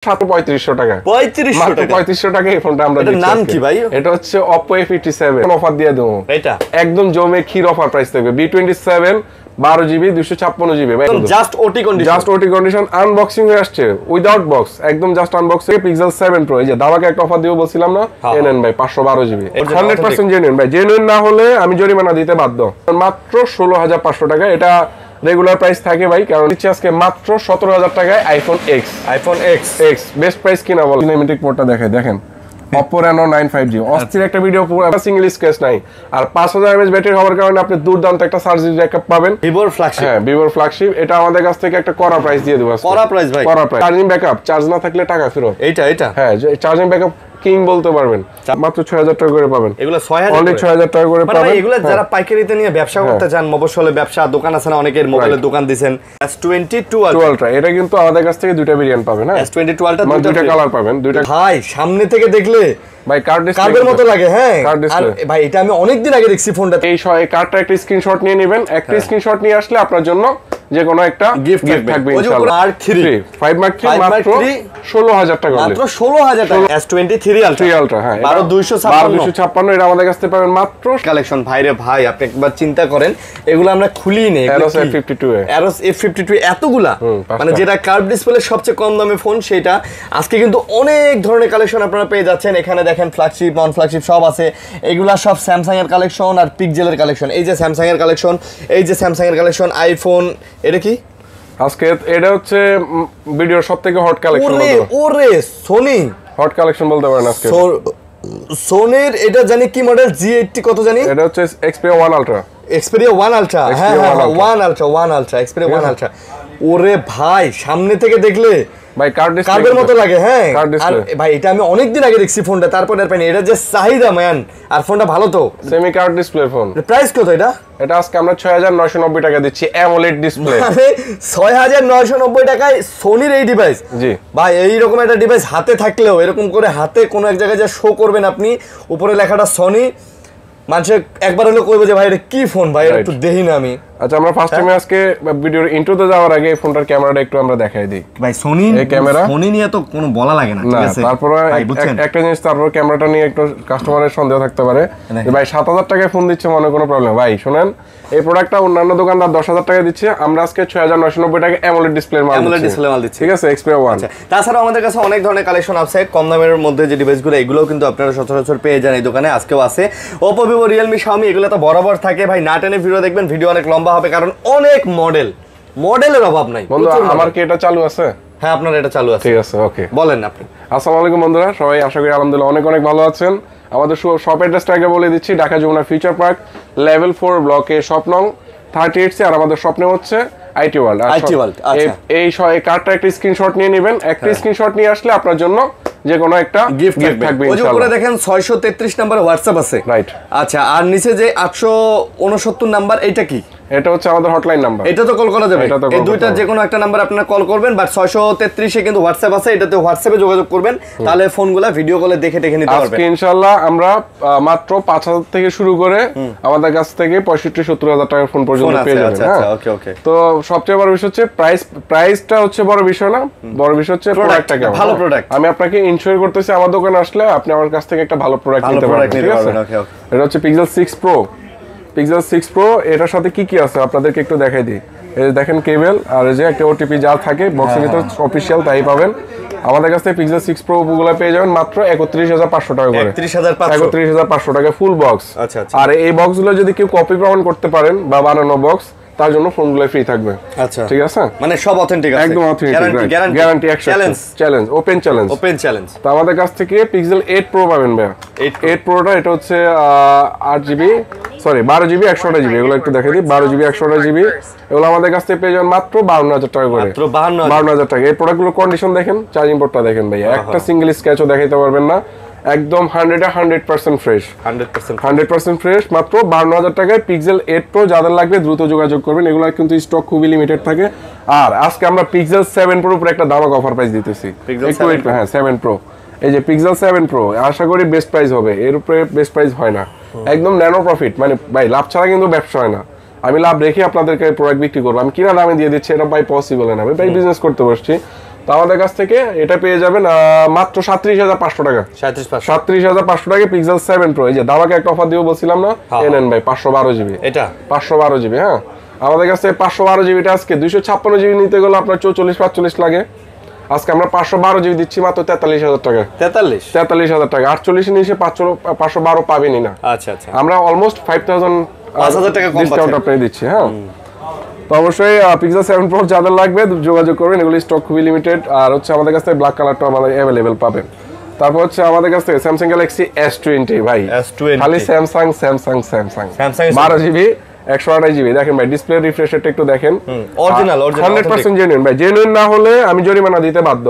3500 টাকা 3500 টাকা এই ফোনটা আমরা দিচ্ছি। নাম কি ভাই? এটা হচ্ছে Oppo A57 অফার দিয়ে দেবো। এটা একদম জমে ক্ষীর অফার প্রাইস থাকবে। B27 12GB 256GB জাস্ট ওটি কন্ডিশন আনবক্সিং হয়ে আসছে উইদাউট বক্স, একদম জাস্ট আনবক্সিং। Pixel 7 Pro এই যে দামাকে একটা অফার দিব বলছিলাম না, নেন ভাই 512GB 100% জেনুইন ভাই। জেনুইন না হলে আমি জরিমানা দিতে বাধ্য। মাত্র 16500 টাকা এটা রেগুলার প্রাইস থাকে ভাই, কারণ দিচ্ছি আজকে মাত্র 17000 টাকায় আইফোন X বেস্ট প্রাইস কিনা বল। সিনেমেটিক মোডটা দেখেন Oppo Reno 9 5G অস্থির একটা ভিডিও, পুরো সিঙ্গেল স্ক্র্যাচ নাই। আর 5000 mAh ব্যাটারি হওয়ার কারণে আপনি দুর্দান্ত একটা চার্জিং ব্যাকআপ পাবেন। ভিভোর ফ্ল্যাগশিপ, হ্যাঁ ভিভোর ফ্ল্যাগশিপ। এটা আমাদের কাছ থেকে একটা কড়া প্রাইস দিয়ে দেব। কড়া প্রাইস ভাই, কড়া প্রাইস। চার্জিং ব্যাকআপ, চার্জ না থাকলে টাকা ফেরত। এটা হ্যাঁ চার্জিং ব্যাকআপ কিং বলতে পারবেন। মাত্র 6000 টাকা করে পাবেন। এগুলো 6000 অনলি 6000 টাকা করে পাবেন। এগুলো যারা পাইকারিতে নিয়ে ব্যবসা করতে চান, মফস্বলে ব্যবসা দোকান আছে না, অনেকের মোবাইলের দোকান দিবেন। S22 Ultra এটা কিন্তু আমাদের কাছ থেকে দুইটা ভেরিয়েন্ট পাবেন। হ্যাঁ S22 Ultra দুইটা কালার পাবেন। দুইটা ভাই সামনে থেকে দেখলে ভাই কার্ডের মতো লাগে। হ্যাঁ আর ভাই এটা আমি অনেক দিন আগে দেখছি ফোনটা। এই কার্ডটা একটা স্ক্রিনশট নিয়ে নেবেন। একটা স্ক্রিনশট নিয়ে আসলে আপনার জন্য যে কোনো একটা গিফট থাকবে ইনশাআল্লাহ। আর 5 Mark 3 মাত্র 16000 টাকা, মাত্র 16000 টাকা। S23 Ultra হ্যাঁ 12256 এটা আমাদের কাছ থেকে পাবেন মাত্র। কালেকশন ভাই রে ভাই, আপনি একবার চিন্তা করেন, এগুলো আমরা খুলি নেই। Aros F52 এতগুলা, মানে যেটা কার্ভ ডিসপ্লে সবচেয়ে কম দামে ফোন সেটা। আজকে কিন্তু অনেক ধরনের কালেকশন আপনারা পেয়ে যাচ্ছেন এখানে। দেখেন ফ্ল্যাগশিপ নন ফ্ল্যাগশিপ সব আছে। এগুলা সব স্যামসাং এর কালেকশন আর পিক্সেলের কালেকশন। এই যে স্যামসাং এর কালেকশন, এই যে স্যামসাং এর কালেকশন, আইফোন। এটা কি আজকে এটা হচ্ছে ভিডিওর সবথেকে হট কালেকশন। ওরে সোনি হট কালেকশন বলতে পারেন আজকে। সোনির এটা জানি কি মডেল, G80 কত জানি? এটা হচ্ছে Xperia 1 Ultra। Xperia 1 Ultra, হ্যাঁ 1 Ultra Xperia 1 Ultra। ওরে ভাই সামনে থেকে দেখলে ভাই কার্ডের মতো লাগে। হ্যাঁ আর ভাই এটা আমি অনেক দিন আগে দেখছি ফোনটা, তারপর আর পাইনি। এটা যে চাহিদা ম্যান, আর ফোনটা ভালো তো। Semi card display phone. Price কত এটা? এটা আজকে আমরা 6990 টাকা দিচ্ছি AMOLED ডিসপ্লে। মানে 6990 টাকায় সোনির এই ডিভাইস। জি ভাই এই রকম একটা ডিভাইস হাতে থাকলেও এরকম করে হাতে কোনো এক জায়গায় যা শো করবেন আপনি, উপরে লেখাটা সোনি, মানুষ একবার হলো কইবো যে ভাই এটা কি ফোন ভাই, এটা একটু দেখি না আমি। আচ্ছা আমরা ফার্স্ট টাইমে আজকে ভিডিওর ইন্ট্রোতে যাওয়ার আগে ফোনটার ক্যামেরাটা একটু আমরা দেখাই দিই। ভাই সোনি এই ক্যামেরা, সোনি নিয়ে তো কোনো বলা লাগে না, ঠিক আছে? তারপর একটা জিনিস, তারপর ক্যামেরাটা নিয়ে একটু কাস্টমারের সন্দেহ থাকতে পারে যে ভাই 7000 টাকায় ফোন দিচ্ছে মনে কোনো প্রবলেম। ভাই শুনেন, এই প্রোডাক্টটা অন্যান্য দোকানদার 10000 টাকা দিচ্ছে, আমরা আজকে 6990 টাকা AMOLED ডিসপ্লের মাল দিচ্ছি। ঠিক আছে Xperia 1। আচ্ছা তাছাড়াও আমাদের কাছে অনেক ধরনের কালেকশন আছে কম দামের মধ্যে। যে ডিভাইসগুলো এগুলোও কিন্তু আপনারা সচরাচর পেয়ে যান এই দোকানে। আজকেও আছে Oppo, Vivo, Realme, Xiaomi, এগুলো তো বরাবর থাকে ভাই। না টেনে ভিডিও দেখবেন, ভিডিও অনেক লম্বা হবে, কারণ অনেক মডেলের অভাব নাই। বন্ধু আমার কি এটা চালু আছে? হ্যাঁ আপনার এটা চালু আছে। ঠিক আছে ওকে বলেন আপনি। আসসালামু আলাইকুম বন্ধুরা, সবাই আশা করি আলহামদুলিল্লাহ অনেক ভালো আছেন। আমাদের শপ অ্যাড্রেসটা আগে বলে দিচ্ছি, Dhaka Jamuna Future Park level 4 ব্লকে শপ নং 38 আর আমাদের স্বপ্নে হচ্ছে IT ওয়ার্ল্ড। এই কার্ডটা একটা স্ক্রিনশট নিয়ে নেবেন। একটা স্ক্রিনশট নিয়ে আসলে আপনার জন্য যে কোনো একটা গিফট থাকবে ইনশাআল্লাহ। উপরে দেখেন 633 নাম্বার হোয়াটসঅ্যাপ আছে, রাইট। আচ্ছা আর নিচে যে 869 নাম্বার, এটা কি? এটা হচ্ছে আমাদের হটলাইন নাম্বার। এটা তো কল করা যাবে। এই দুইটা যে কোনো একটা নাম্বার আপনারা কল করবেন, বাট 633 এ কিন্তু হোয়াটসঅ্যাপ আছে, এটাতে হোয়াটসঅ্যাপে যোগাযোগ করবেন, তাহলে ফোনগুলা ভিডিও কলে দেখে নিতে পারবেন। আজকে ইনশাআল্লাহ আমরা মাত্র 5000 থেকে শুরু করে আমাদের কাছ থেকে 65-70 টাকার ফোন পর্যন্ত পেয়ে যাবেন। আচ্ছা ওকে। তো সবচেয়ে বড় বিষয় হচ্ছে প্রাইসটা হচ্ছে বড় বিষয় না, বড় বিষয় হচ্ছে প্রোডাক্টটা কেমন। ভালো প্রোডাক্ট। আমি আপনাকে ইনশিওর করতেছি আমার দোকানে আসলে আপনি আমার কাছ থেকে একটা ভালো প্রোডাক্ট নিতে পারবেন। ঠিক আছে এটা হচ্ছে Pixel 6 Pro। এটার সাথে কি আছে আপনাদেরকে একটু দেখাই দিই। এই যে দেখেন কেবল, আর এই যে একটা OTP যা থাকে বক্সের ভিতর অফিশিয়াল তাই পাবেন। আমাদের কাছ থেকে Pixel 6 Pro গুলো পেয়ে যাবেন মাত্র 31500 টাকা করে। 31500 টাকা ফুল বক্স। আচ্ছা আর এই বক্সগুলো যদি কেউ কপি প্রমাণ করতে পারেন বা বানানো বক্স, তার জন্য ফোনগুলো ফ্রি থাকবে। আচ্ছা ঠিক আছে, মানে সব অথেন্টিক আছে, একদম authentic, guarantee 100%। Challenge open challenge. তো আমাদের কাছ থেকে Pixel 8 Pro পাবেন ভাই। 8 Proটা এটা হচ্ছে 12GB 128GB। এগুলো একটু দেখাই দিই, 12GB 128GB এগুলো আমাদের কাছ থেকে পেয়ে যাবেন মাত্র 52000 টাকা করে। মাত্র 52000 টাকা। এই প্রোডাক্টগুলোর কন্ডিশন দেখেন, চার্জিং পোর্টটা দেখেন ভাই, একটা সিঙ্গেল স্ক্র্যাচও দেখাইতে পারবেন না, একদম 100% ফ্রেশ, 100% ফ্রেশ। মাত্র 52000 টাকায় Pixel 8 Pro যাদের লাগবে দ্রুত যোগাযোগ করবেন। এগুলো কিন্তু স্টক খুবই লিমিটেড থাকে। আর আজকে আমরা Pixel 7 Pro উপরে একটা দামাক অফার প্রাইস দিতেছি। হ্যাঁ 7 Pro, এই যে Pixel 7 Pro আশা করি বেস্ট প্রাইস হবে, এর উপরে বেস্ট প্রাইস হয় না, একদম ন্যানো প্রফিট। মানে ভাই লাভ ছাড়া কিন্তু ব্যবসা হয় না। আমি লাভ রেখে আপনাদেরকে প্রোডাক্ট বিক্রি করবো, আমি কিনা দামে দিয়ে দিচ্ছি, এটা ভাই পসিবল না। আমি ভাই বিজনেস করতে বসছি, তো আমাদের কাছ থেকে এটা পেয়ে যাবেন মাত্র 37,500 টাকা। 37,500 টাকা পিক্সেল 7 প্রো। এই যে দামাকে একটা অফার দিব বলছিলাম না, নেন ভাই 512 জিবি। এটা 512 জিবি। হ্যাঁ, আমাদের কাছে 512 জিবিটা আজকে 256 জিবি নিতে গেলে আপনার 44-45 লাগে। আজকে আমরা 512 জিবি দিচ্ছি মাত্র 43,000 টাকা। 43,000 টাকা। 48 নিচে 512 পাবেনই না। আচ্ছা আচ্ছা, আমরা অলমোস্ট 5,000 টাকা কম ডিসকাউন্ট আপনাকে দিচ্ছি। হ্যাঁ, তো অবশ্যই পিক্সেল 7 প্রো যাদের লাগবে যোগাযোগ করবেন, এগুলো স্টক খুবই লিমিটেড। আর হচ্ছে আমাদের কাছে ব্ল্যাক কালারটা আমাদের অ্যাভেলেবেল পাবেন। তারপর হচ্ছে আমাদের কাছে স্যামসাং গ্যালাক্সি S20 ভাই, খালি স্যামসাং 12 জিবি 128 জিবি। দেখেন ভাই ডিসপ্লে রিফ্রেশ রেটটা একটু দেখেন, অরিজিনাল 100% জেনুইন ভাই। জেনুইন না হলে আমি জরিমানা দিতে বাধ্য।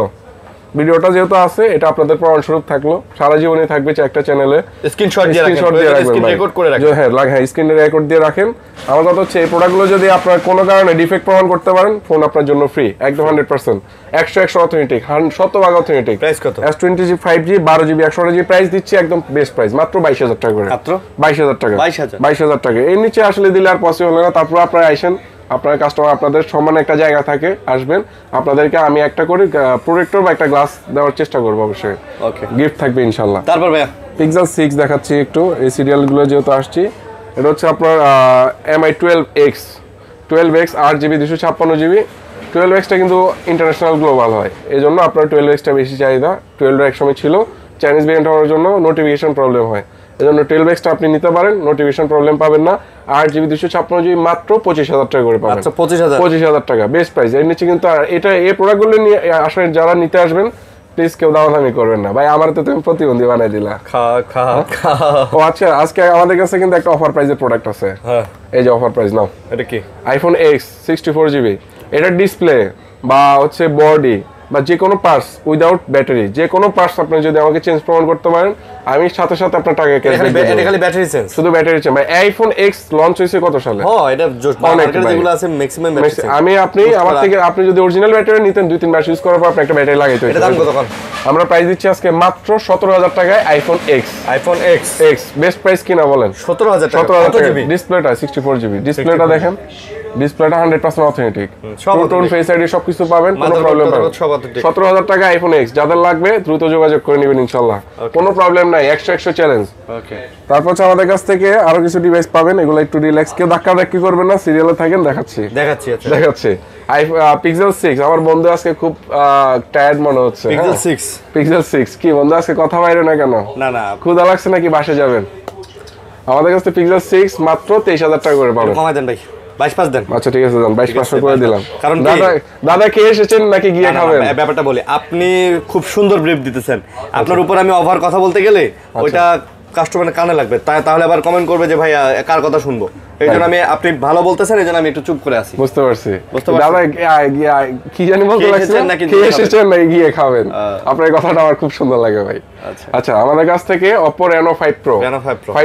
ভিডিওটা যেহেতু আছে এটা আপনাদের প্রমাণস্বরূপ থাকলো, সারা জীবনই থাকবে একটা চ্যানেলে। স্ক্রিনশট দিয়ে রাখেন, স্ক্রিন রেকর্ড করে রাখেন। হ্যাঁ, স্ক্রিনে রেকর্ড দিয়ে রাখেন। আমার কথা হচ্ছে এই প্রোডাক্টগুলো যদি আপনার কোনো কারণে ডিফেক্ট প্রমাণ করতে পারেন, ফোন আপনার জন্য ফ্রি একদম 100%। 100 অথেন্টিক, 100% অথেন্টিক। প্রাইস কত? S20 5G 12 GB 128 GB price দিচ্ছি একদম বেস্ট প্রাইস মাত্র 22,000 টাকা করে। মাত্র 22,000 টাকা। 22,000 টাকা। এর নিচে আসলে দিলে আর পসিবল হয় না। তারপর আপনারা আইসেন, আপনার কাস্টমার আপনাদের সমান একটা জায়গা থাকে, আসবেন, আপনাদেরকে আমি একটা করে প্রোটেক্টর বা একটা গ্লাস দেওয়ার চেষ্টা করবো অবশ্যই। ওকে, গিফট থাকবে ইনশাআল্লাহ। তারপর ভাইয়া পিক্সেল 6 দেখাচ্ছি একটু, এই সিরিয়ালগুলো যেহেতু আসছি। এটা হচ্ছে আপনার MI 12X 8GB 256 জিবি। 12Xটা কিন্তু ইন্টারন্যাশনাল গ্লোবাল হয়, এই জন্য আপনার 12Xটা বেশি চাহিদা। 12 এক সময় ছিল, চাইনিজ ভেরিয়েন্ট হওয়ার জন্য নোটিফিকেশন প্রবলেম হয়, এই জন্য 12Xটা আপনি নিতে পারেন, নোটিফিকেশন প্রবলেম পাবেন না। 8GB 256 জিবি মাত্র 25,000 টাকা করে পাবেন। আচ্ছা, 25,000 টাকা বেস্ট প্রাইস। এর নিচে কিন্তু এটা এই প্রোডাক্টগুলো নিয়ে আসলে যারা নিতে আসবেন প্লিজ কেউ দামাদামি করবেন না ভাই, আমার তো তুমি প্রতিবন্ধী বানাই দিলা। ও আচ্ছা, আজকে আমাদের কাছে কিন্তু একটা অফার প্রাইসের প্রোডাক্ট আছে। হ্যাঁ, এই যে অফার প্রাইস নাও। এটা কি? iPhone X 64GB। এটা ডিসপ্লে বা হচ্ছে বডি বা যে কোনো পার্টস উইদাউট ব্যাটারি, যে কোনো পার্টস আপনি যদি আমাকে চেঞ্জ প্রমাণ করতে পারেন, আমি সাথে সাথে আপনার টাকা ক্যাশব্যাক দেব। এটা খালি ব্যাটারি চেঞ্জ, শুধু ব্যাটারি চেঞ্জ ভাই। iPhone X লঞ্চ হয়েছে কত সালে? হ্যাঁ, এটা মার্কেটে যেগুলো আছে ম্যাক্সিমাম ব্যাটারি। আপনি আমার থেকে আপনি যদি অরিজিনাল ব্যাটারি নিতেন 2-3 মাস ইউজ করার পর আপনি একটা ব্যাটারি লাগাইতে হতো। এটা দাম কত? আমরা প্রাইস দিচ্ছি আজকে মাত্র 17,000 টাকায় iPhone X। বেস্ট প্রাইস কিনা বলেন? 17,000 টাকা। ডিসপ্লেটা 64GB। ডিসপ্লেটা দেখেন, ডিসপ্লেটা 100% অথেন্টিক, টোন ফেস আইডি সবকিছু পাবেন, কোনো প্রবলেম পাবেন। 17,000 টাকা iPhone X যাদের লাগবে দ্রুত যোগাযোগ করে নেবেন ইনশাআল্লাহ, কোনো প্রবলেম নাই। 100 চ্যালেঞ্জ। ওকে, তারপর হচ্ছে আমাদের কাছ থেকে আরো কিছু ডিভাইস পাবেন, এগুলো একটু রিল্যাক্স, কেউ ধাক্কা ধাক্কি করবেন না, সিরিয়ালে থাকেন। দেখাচ্ছি। পিক্সেল 6। আমার বন্ধু আজকে খুব টায়ার্ড মনে হচ্ছে। পিক্সেল 6 কি বন্ধু আজকে কথা বাইরে না কেন? না, ক্ষুধা লাগছে নাকি বাসে যাবেন? আমাদের কাছে পিক্সেল 6 মাত্র 23,000 টাকা করে পাবেন। কমাই দেন ভাই, 22,500 দেন। আচ্ছা ঠিক আছে, দেন 22,500 করে দিলাম। কারণ দাদা খেয়ে এসেছেন নাকি গিয়ে খাবেন? ব্যাপারটা বলি, আপনি খুব সুন্দর ব্রিফ দিতেছেন, আপনার উপর আমি ওভার কথা বলতে গেলে ওইটা কাস্টমারের কানে লাগবে, তাহলে আবার কমেন্ট করবে যে ভাই কার কথা শুনবো। এই জন্য আমি, আপনি ভালো বলতেছেন এই জন্য আমি একটু চুপ করে আছি। বুঝতে পারছি। দাদা কি জানি বলতে লাগছেন নাকি এসেছেন নাকি গিয়ে খাবেন, আপনার কথাটা আমার খুব সুন্দর লাগে ভাই। আচ্ছা, আমাদের কাছ থেকে Oppo Reno 5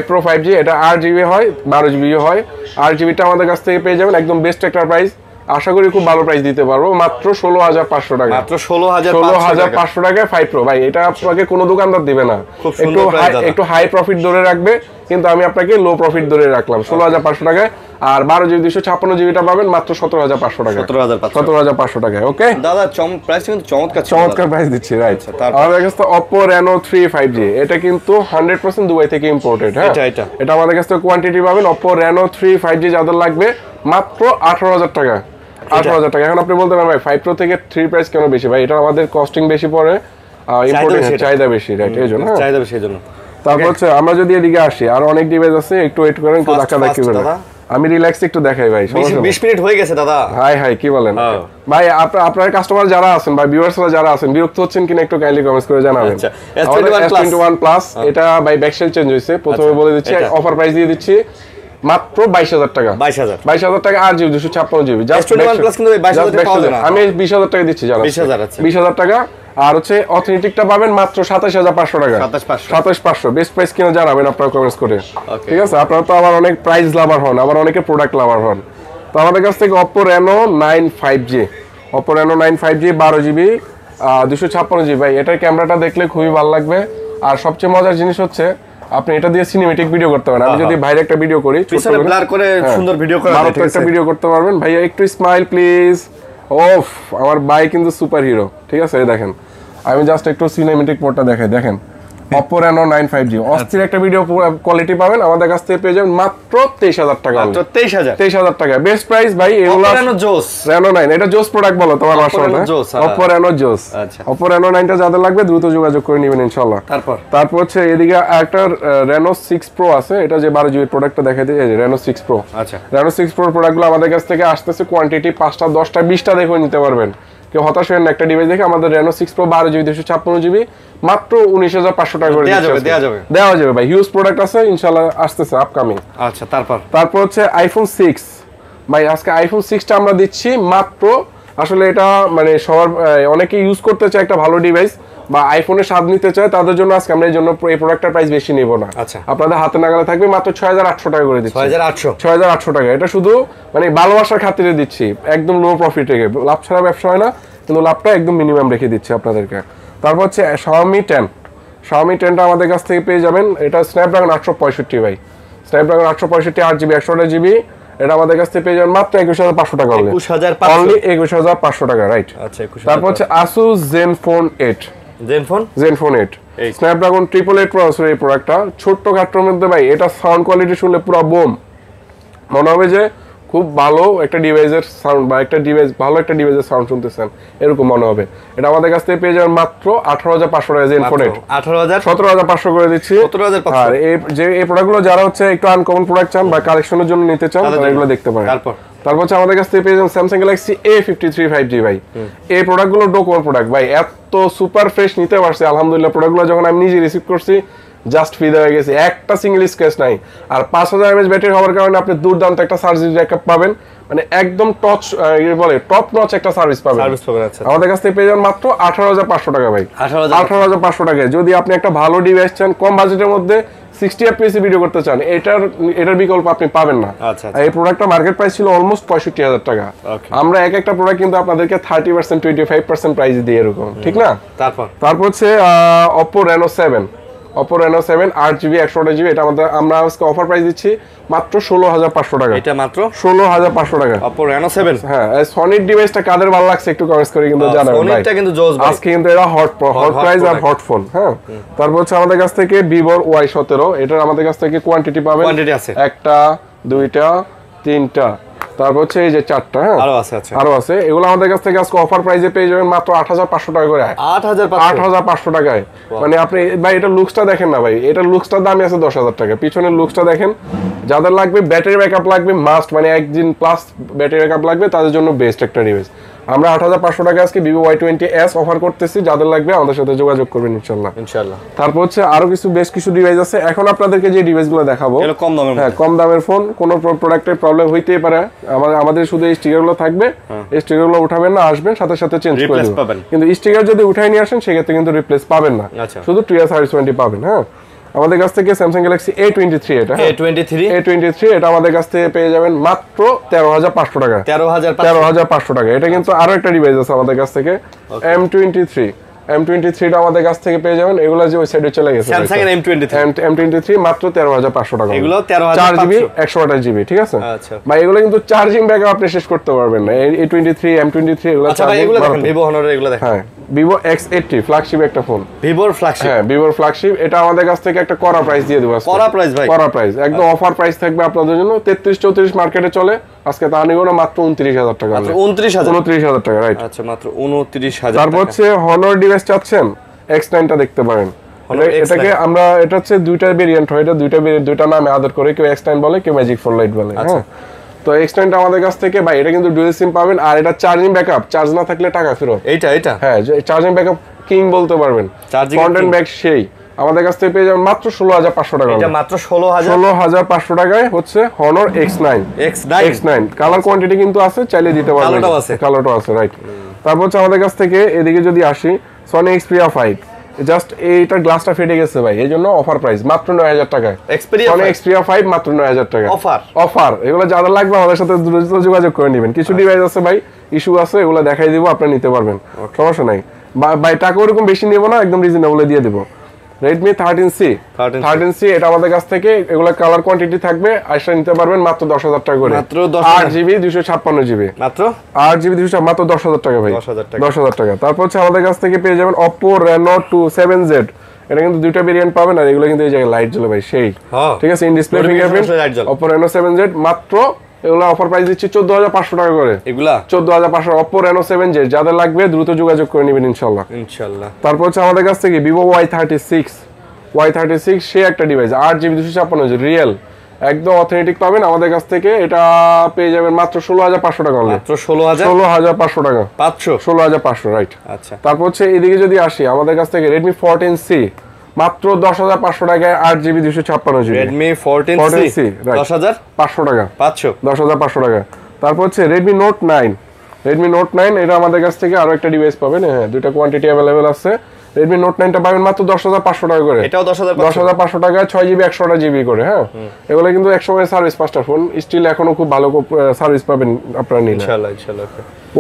Pro 5G, এটা 8GB হয় 12GB হয়। 8GBটা আমাদের কাছ থেকে পেয়ে যাবেন একদম বেস্ট একটা প্রাইস, আশা করি খুব ভালো প্রাইস দিতে পারবো, মাত্র 16,500 টাকা। মাত্র 16,500 টাকায় 5 Pro ভাই, এটা আপনাকে কোনো দোকানদার দিবে না, একটু হাই প্রফিট ধরে রাখবে, কিন্তু আমি আপনাকে লো প্রফিট ধরে রাখলাম 16,500 টাকায়। আর 12GB 256GBটা পাবেন মাত্র 17,500 টাকা। 17,500 টাকায়। ওকে দাদা, প্রাইস কিন্তু চমৎকার প্রাইস দিচ্ছি, রাইট। আমাদের কাছে Oppo Reno 3 5G, এটা কিন্তু 100% দুবাই থেকে ইম্পোর্টেড। হ্যাঁ, এটা আমাদের কাছে কোয়ান্টিটি পাবেন। Oppo Reno 3 5G যাদের লাগবে মাত্র 18,000 টাকা। 18,000 টাকা। এখন আপনি বলতে পারেন ভাই 5 Pro থেকে 3 প্রাইস কেন বেশি? ভাই এটা আমাদের কস্টিং বেশি পড়ে, ইম্পোর্টেড চাহিদা বেশি, রাইট, এই জন্য চাহিদা বেশি, এই জন্য। তারপর হচ্ছে আমরা যদি এদিকে আসি, আর অনেক ডিভাইস আছে, একটু ওয়েট করেন, একটু ধাক্কা ধাক্কি করেন, আমি রিল্যাক্স একটু দেখাই ভাই। 20 মিনিট হয়ে গেছে দাদা। হাই কি বলেন ভাই? আপনার কাস্টমার যারা আছেন বা ভিউয়ার্সরা যারা আছেন বিরক্ত হচ্ছেন কিনা একটু কাইন্ডলি কমেন্টস করে জানাবেন। S21 প্লাস এটা ভাই ব্যাকসেল চেঞ্জ হয়েছে, প্রথমে বলে দিচ্ছি, অফার প্রাইস দিয়ে দিচ্ছি মাত্র 22,000 টাকা। 22,000 টাকা 8GB 256GB। আমি 20,000 টাকা দিচ্ছি, জানো 20,000 টাকা। আর হচ্ছে অথেন্টিকটা পাবেন মাত্র 27,500 টাকা। 27,500 বেস্ট প্রাইস কিনা জানাবেন আপনারা কমেন্টস করে, ঠিক আছে? আপনারা তো আবার অনেক প্রাইস লাভার হন, আবার অনেকে প্রোডাক্ট লাভার হন। তো আমাদের কাছ থেকে Oppo Reno 9 5G 12GB 256GB ভাই, এটার ক্যামেরাটা দেখলে খুবই ভালো লাগবে। আর সবচেয়ে মজার জিনিস হচ্ছে আপনি এটা দিয়ে সিনেমেটিক ভিডিও করতে পারেন। আমি যদি বাইরে একটা ভিডিও করি, পিছনে ব্লার করে সুন্দর ভিডিও করা যায়, একটা ভিডিও করতে পারবেন। ভাইয়া একটু স্মাইল প্লিজ। ওফ আমার ভাই কিন্তু সুপার হিরো, ঠিক আছে? এই দেখেন আমি জাস্ট একটু সিনেমেটিক মোডটা দেখাই, দেখেন Oppo Reno 9 5G অস্থির একটা ভিডিও কোয়ালিটি পাবেন আমাদের কাছ থেকে পেয়ে যাবেন মাত্র 23000 টাকা, মাত্র 23000 টাকা বেস্ট প্রাইস ভাই। এগুলো Reno জোস, Reno 9 এটা জোস প্রোডাক্ট বলো তোমার ভাষায়, Oppo Reno জোস। আচ্ছা Oppo Reno 9 টা যাদের লাগবে দ্রুত যোগাযোগ করে নেবেন ইনশাআল্লাহ। তারপর হচ্ছে এদিকে একটা Reno 6 Pro আছে, এটা যে 12GB প্রোডাক্টটা দেখাই দিই, এই যে Reno 6 Pro। আচ্ছা Reno 6 Pro প্রোডাক্টগুলো আমাদের কাছ থেকে আসতেছে কোয়ান্টিটি 5টা 10টা 20টা দেখে নিতে পারবেন, কেউ হতাশ হবেন না। একটা ডিভাইস দেখে আমাদের Reno 6 Pro 12GB 256GB মাত্র 19500 টাকা করে দেওয়া যাবে ভাই। হিউজ প্রোডাক্ট আছে ইনশাআল্লাহ, আসতেছে আপকামিং। আচ্ছা তারপর হচ্ছে iPhone 6 ভাই, আজকে iPhone 6 টা আমরা দিচ্ছি মাত্র, আসলে এটা মানে সবার অনেকে ইউজ করতে চায় একটা ভালো ডিভাইস বা আইফোনের স্বাদ নিতে চায়, তাদের জন্য আজকে আমরা এই জন্য এই প্রোডাক্টের প্রাইস বেশি নিব না। আচ্ছা আপনাদের হাতে নাগালে থাকবে মাত্র 6800 টাকা করে দিচ্ছি। 6800 টাকা, এটা শুধু মানে ভালোবাসার খাতিরে দিচ্ছি, একদম লো প্রফিট রেখে। লাভ ছাড়া ব্যবসা হয় না, কিন্তু লাভটা একদম মিনিমাম রেখে দিচ্ছি আপনাদেরকে। তারপর হচ্ছে Xiaomi 10টা আমাদের কাছ থেকে পেয়ে যাবেন, এটা স্ন্যাপড্রাগন 865 ভাই, স্ন্যাপড্রাগন 865 8GB 128GB, এটা আমাদের কাছ থেকে পেয়ে যাবেন মাত্র 21500 টাকা, অনলি 21500 টাকা, রাইট? আচ্ছা। তারপর হচ্ছে Asus Zenfone 8 স্ন্যাপড্রাগন 888 প্রসেসর এই প্রোডাক্টটা, ছোট্ট খাট্টোর মধ্যে ভাই, এটা সাউন্ড কোয়ালিটি শুনলে পুরো বোম, মনে হবে যে খুব ভালো একটা ডিভাইসের সাউন্ড বা একটা ডিভাইস ভালো একটা ডিভাইসের সাউন্ড শুনতেছেন এরকম মনে হবে। এটা আমাদের কাছ থেকে পেয়ে যাবেন মাত্র 18500 টাকা। Zenfone 8 17500 করে দিচ্ছি। আর এই প্রোডাক্টগুলো যারা হচ্ছে একটু আনকমন প্রোডাক্ট চান বা কালেকশনের জন্য নিতে চান তারা এগুলো দেখতে পারেন। তারপর হচ্ছে আমাদের কাছ থেকে পেয়ে যাবেন Samsung Galaxy A53 5G ভাই। এই প্রোডাক্টগুলো ডোকোমো প্রোডাক্ট ভাই, এত সুপার ফ্রেশ নিতে পারছি আলহামদুলিল্লাহ। প্রোডাক্টগুলো যখন আমি নিজে রিসিভ করছি জাস্ট ফিদা হয়ে গেছে, একটা সিঙ্গেল স্ক্র্যাচ নাই। আর 5000 mAh ব্যাটারি হওয়ার কারণে আপনি দুর্দান্ত একটা চার্জ ব্যাকআপ পাবেন, মানে একদম টপ নচ একটা সার্ভিস পাবেন। আমাদের কাছ থেকে পেয়ে যাবেন মাত্র 18500 টাকা ভাই, 18500 টাকায়। যদি আপনি একটা ভালো ডিভাইস চান কম বাজেটের মধ্যে 60 fps ভিডিও করতে চান, এটার বিকল্প আপনি পাবেন না। এই প্রোডাক্টটা মার্কেট প্রাইস ছিল অলমোস্ট 65000 টাকা। আমরা একটা প্রোডাক্ট কিন্তু আপনাদেরকে 30% 25% প্রাইস দিই এরকম, ঠিক না? তারপর হচ্ছে Oppo Reno 7 8GB 128GB, এটা আমরা আজকে অফার প্রাইস দিচ্ছি মাত্র 16500 টাকা। এটা মাত্র 16500 টাকা Oppo Reno 7। হ্যাঁ, সনির ডিভাইসটা কাদের ভালো লাগছে একটু কমেন্টস করে কিন্তু জানাবেন ভাই। সনিটা কিন্তু জোস ভাই, আজকে কিন্তু এটা হট প্রাইস আর হট ফোন। হ্যাঁ, তারপর হচ্ছে আমাদের কাছ থেকে Vivo Y17, এটার আমাদের কাছ থেকে কোয়ান্টিটি পাবেন, একটা দুইটা তিনটা, তারপর হচ্ছে এই যে 4টা। হ্যাঁ, আরো আছে। এগুলো আমাদের কাছ থেকে আজকে অফার প্রাইসে পেয়ে যাবেন মাত্র 8500 টাকা করে। 8500 টাকায়, মানে আপনি ভাই এটা লুকসটা দেখেন না ভাই, এটা লুকসটার দামই আছে 10000 টাকা। পিছনের লুকসটা দেখেন, যাদের লাগবে ব্যাটারি ব্যাকআপ লাগবে মাস্ট, মানে 1 দিন প্লাস ব্যাটারি ব্যাকআপ লাগবে তাদের জন্য বেস্ট একটা ডিভাইস। আমরা 8500 টাকা আজকে Vivo Y20s অফার করতেছি, যাদের লাগবে আমাদের সাথে যোগাযোগ করবেন ইনশাআল্লাহ। তারপর হচ্ছে আরো বেশ কিছু ডিভাইস আছে। এখন আপনাদেরকে যে ডিভাইসগুলো দেখাবো কম দামের ফোন, কোন প্রোডাক্টের প্রবলেম হইতেই পারে, আমাদের শুধু এই স্টিকারগুলো থাকবে, এই স্টিকারগুলো উঠাবেন না, আসবেন সাথে সাথে চেঞ্জ করে দেবেন। কিন্তু স্টিকার যদি উঠাই নিয়ে আসেন সেক্ষেত্রে কিন্তু রিপ্লেস পাবেন না, শুধু TR সার্ভিস ওয়ারেন্টি পাবেন। হ্যাঁ, আমাদের কাছ থেকে Samsung Galaxy A23 এটা আমাদের কাছ থেকে পেয়ে যাবেন মাত্র 13500 টাকা। 13500 টাকা। এটা কিন্তু আরো একটা ডিভাইস আছে আমাদের কাছ থেকে M23 টা আমাদের কাছ থেকে পেয়ে যাবেন। এগুলো যে ওই সাইডে চলে গেছে Samsung এর M23 মাত্র 13500 টাকা। এগুলো 13500 4GB 128GB, ঠিক আছে ভাই। এগুলো কিন্তু চার্জিং ব্যাকআপ আপনি শেষ করতে পারবেন না। A23 M23 এগুলো। আচ্ছা ভাই, এগুলো দেখেন Vivo Honor, এগুলো দেখেন। হ্যাঁ, Vivo X80 ফ্ল্যাগশিপ একটা ফোন, Vivo ফ্ল্যাগশিপ। হ্যাঁ, Vivo ফ্ল্যাগশিপ। এটা আমাদের কাছ থেকে একটা করা প্রাইস দিয়ে দেব আজকে। করা প্রাইস ভাই, করা প্রাইস একদম অফার প্রাইস থাকবে আপনাদের জন্য। 33-34 মার্কেটে চলে, আজকে তা নিব না মাত্র 29000 টাকা। মাত্র 29000 টাকা, রাইট? আচ্ছা, মাত্র 29000 টাকা। তারপর হচ্ছে Honor ডিভাইস চাচ্ছেন, X9 টা দেখতে পারেন। এটাকে আমরা, এটা হচ্ছে দুইটা ভেরিয়েন্ট হয়, এটা দুইটা নামে আদর করে, কেউ X9 বলে, কেউ Magic 4 Lite বলে। হ্যাঁ, তো X9 টা আমাদের কাছ থেকে ভাই, এটা কিন্তু ডুয়াল সিম পাবেন, আর এটা চার্জিং ব্যাকআপ, চার্জ না থাকলে টাকা ফেরত। এটা হ্যাঁ, চার্জিং ব্যাকআপ কিং বলতে পারবেন, কন্টেন্ট ব্যাক সেই। আমাদের কাছ থেকে পেয়ে যাবেন মাত্র 16500 টাকা। এটা মাত্র 16500 টাকায় হচ্ছে Honor X9। কালার কোয়ান্টিটি কিন্তু আছে, চাইলে দিতে পারবেন, কালারটাও আছে, রাইট? তারপর হচ্ছে আমাদের কাছ থেকে এদিকে যদি আসি, Sony Xperia 5, জাস্ট এইটার গ্লাসটা ফেটে গেছে ভাই, এই জন্য অফার প্রাইস মাত্র 9000 টাকায়। Sony Xperia 5 মাত্র 9000 টাকা অফার। এগুলো যাদের লাগবে আমাদের সাথে দ্রুত যোগাযোগ করে নেবেন। কিছু ডিভাইস আছে ভাই, ইস্যু আছে, এগুলো দেখাই দিব, আপনি নিতে পারবেন, সমস্যা নাই ভাই। টাকা ওরকম বেশি নেব না, একদম রিজনেবলে দিয়ে দেব। Redmi 13C 13C এটা আমাদের কাছ থেকে এগুলা কালার কোয়ান্টিটি থাকবে আইসা নিতে পারবেন মাত্র 10,000 টাকা করে মাত্র 8 GB 256 GB মাত্র 8 GB 256 মাত্র 10,000 টাকা ভাই 10,000 টাকা 10,000 টাকা তারপর হচ্ছে আমাদের কাছ থেকে পেয়ে যাবেন Oppo Reno 2 7Z এটা কিন্তু দুইটা ভেরিয়েন্ট পাবেন আর এগুলো কিন্তু এই জায়গায় লাইট জ্বলে ভাই সেই ঠিক আছে in display fingerprint Oppo Reno 7Z মাত্র এগুলা অফার প্রাইস দিচ্ছি 14,500 টাকা করে এগুলা 14,500 Oppo Reno 7Z যাদের লাগবে দ্রুত যোগাযোগ করে নেবেন ইনশাআল্লাহ তারপর হচ্ছে আমাদের কাছ থেকে Vivo Y36 সে একটা ডিভাইস 8GB 256 রিয়েল একদম অথেন্টিক পাবেন আমাদের কাছ থেকে এটা পেয়ে যাবেন মাত্র 16,500 টাকা মাত্র 16,500 টাকা 16,500 রাইট আচ্ছা তারপর হচ্ছে এদিকে যদি আসি আমাদের কাছ থেকে Redmi 14C মাত্র 10,500 টাকায় 8GB 256 Redmi 14C 10,500 টাকা 10,500 টাকা তারপর হচ্ছে Redmi Note 9 এটা আমাদের কাছ থেকে আরো একটা ডিভাইস পাবেন হ্যাঁ দুইটা কোয়ান্টিটি अवेलेबल আছে Redmi Note 9 টা পাবেন মাত্র 10,500 টাকা করে এটাও 10,500 টাকা 6GB 128GB করে হ্যাঁ এগুলো কিন্তু 100 সার্ভিস মাস্টার ফোন স্টিল এখনো খুব ভালো সার্ভিস পাবেন আপনারা নিলে ইনশাআল্লাহ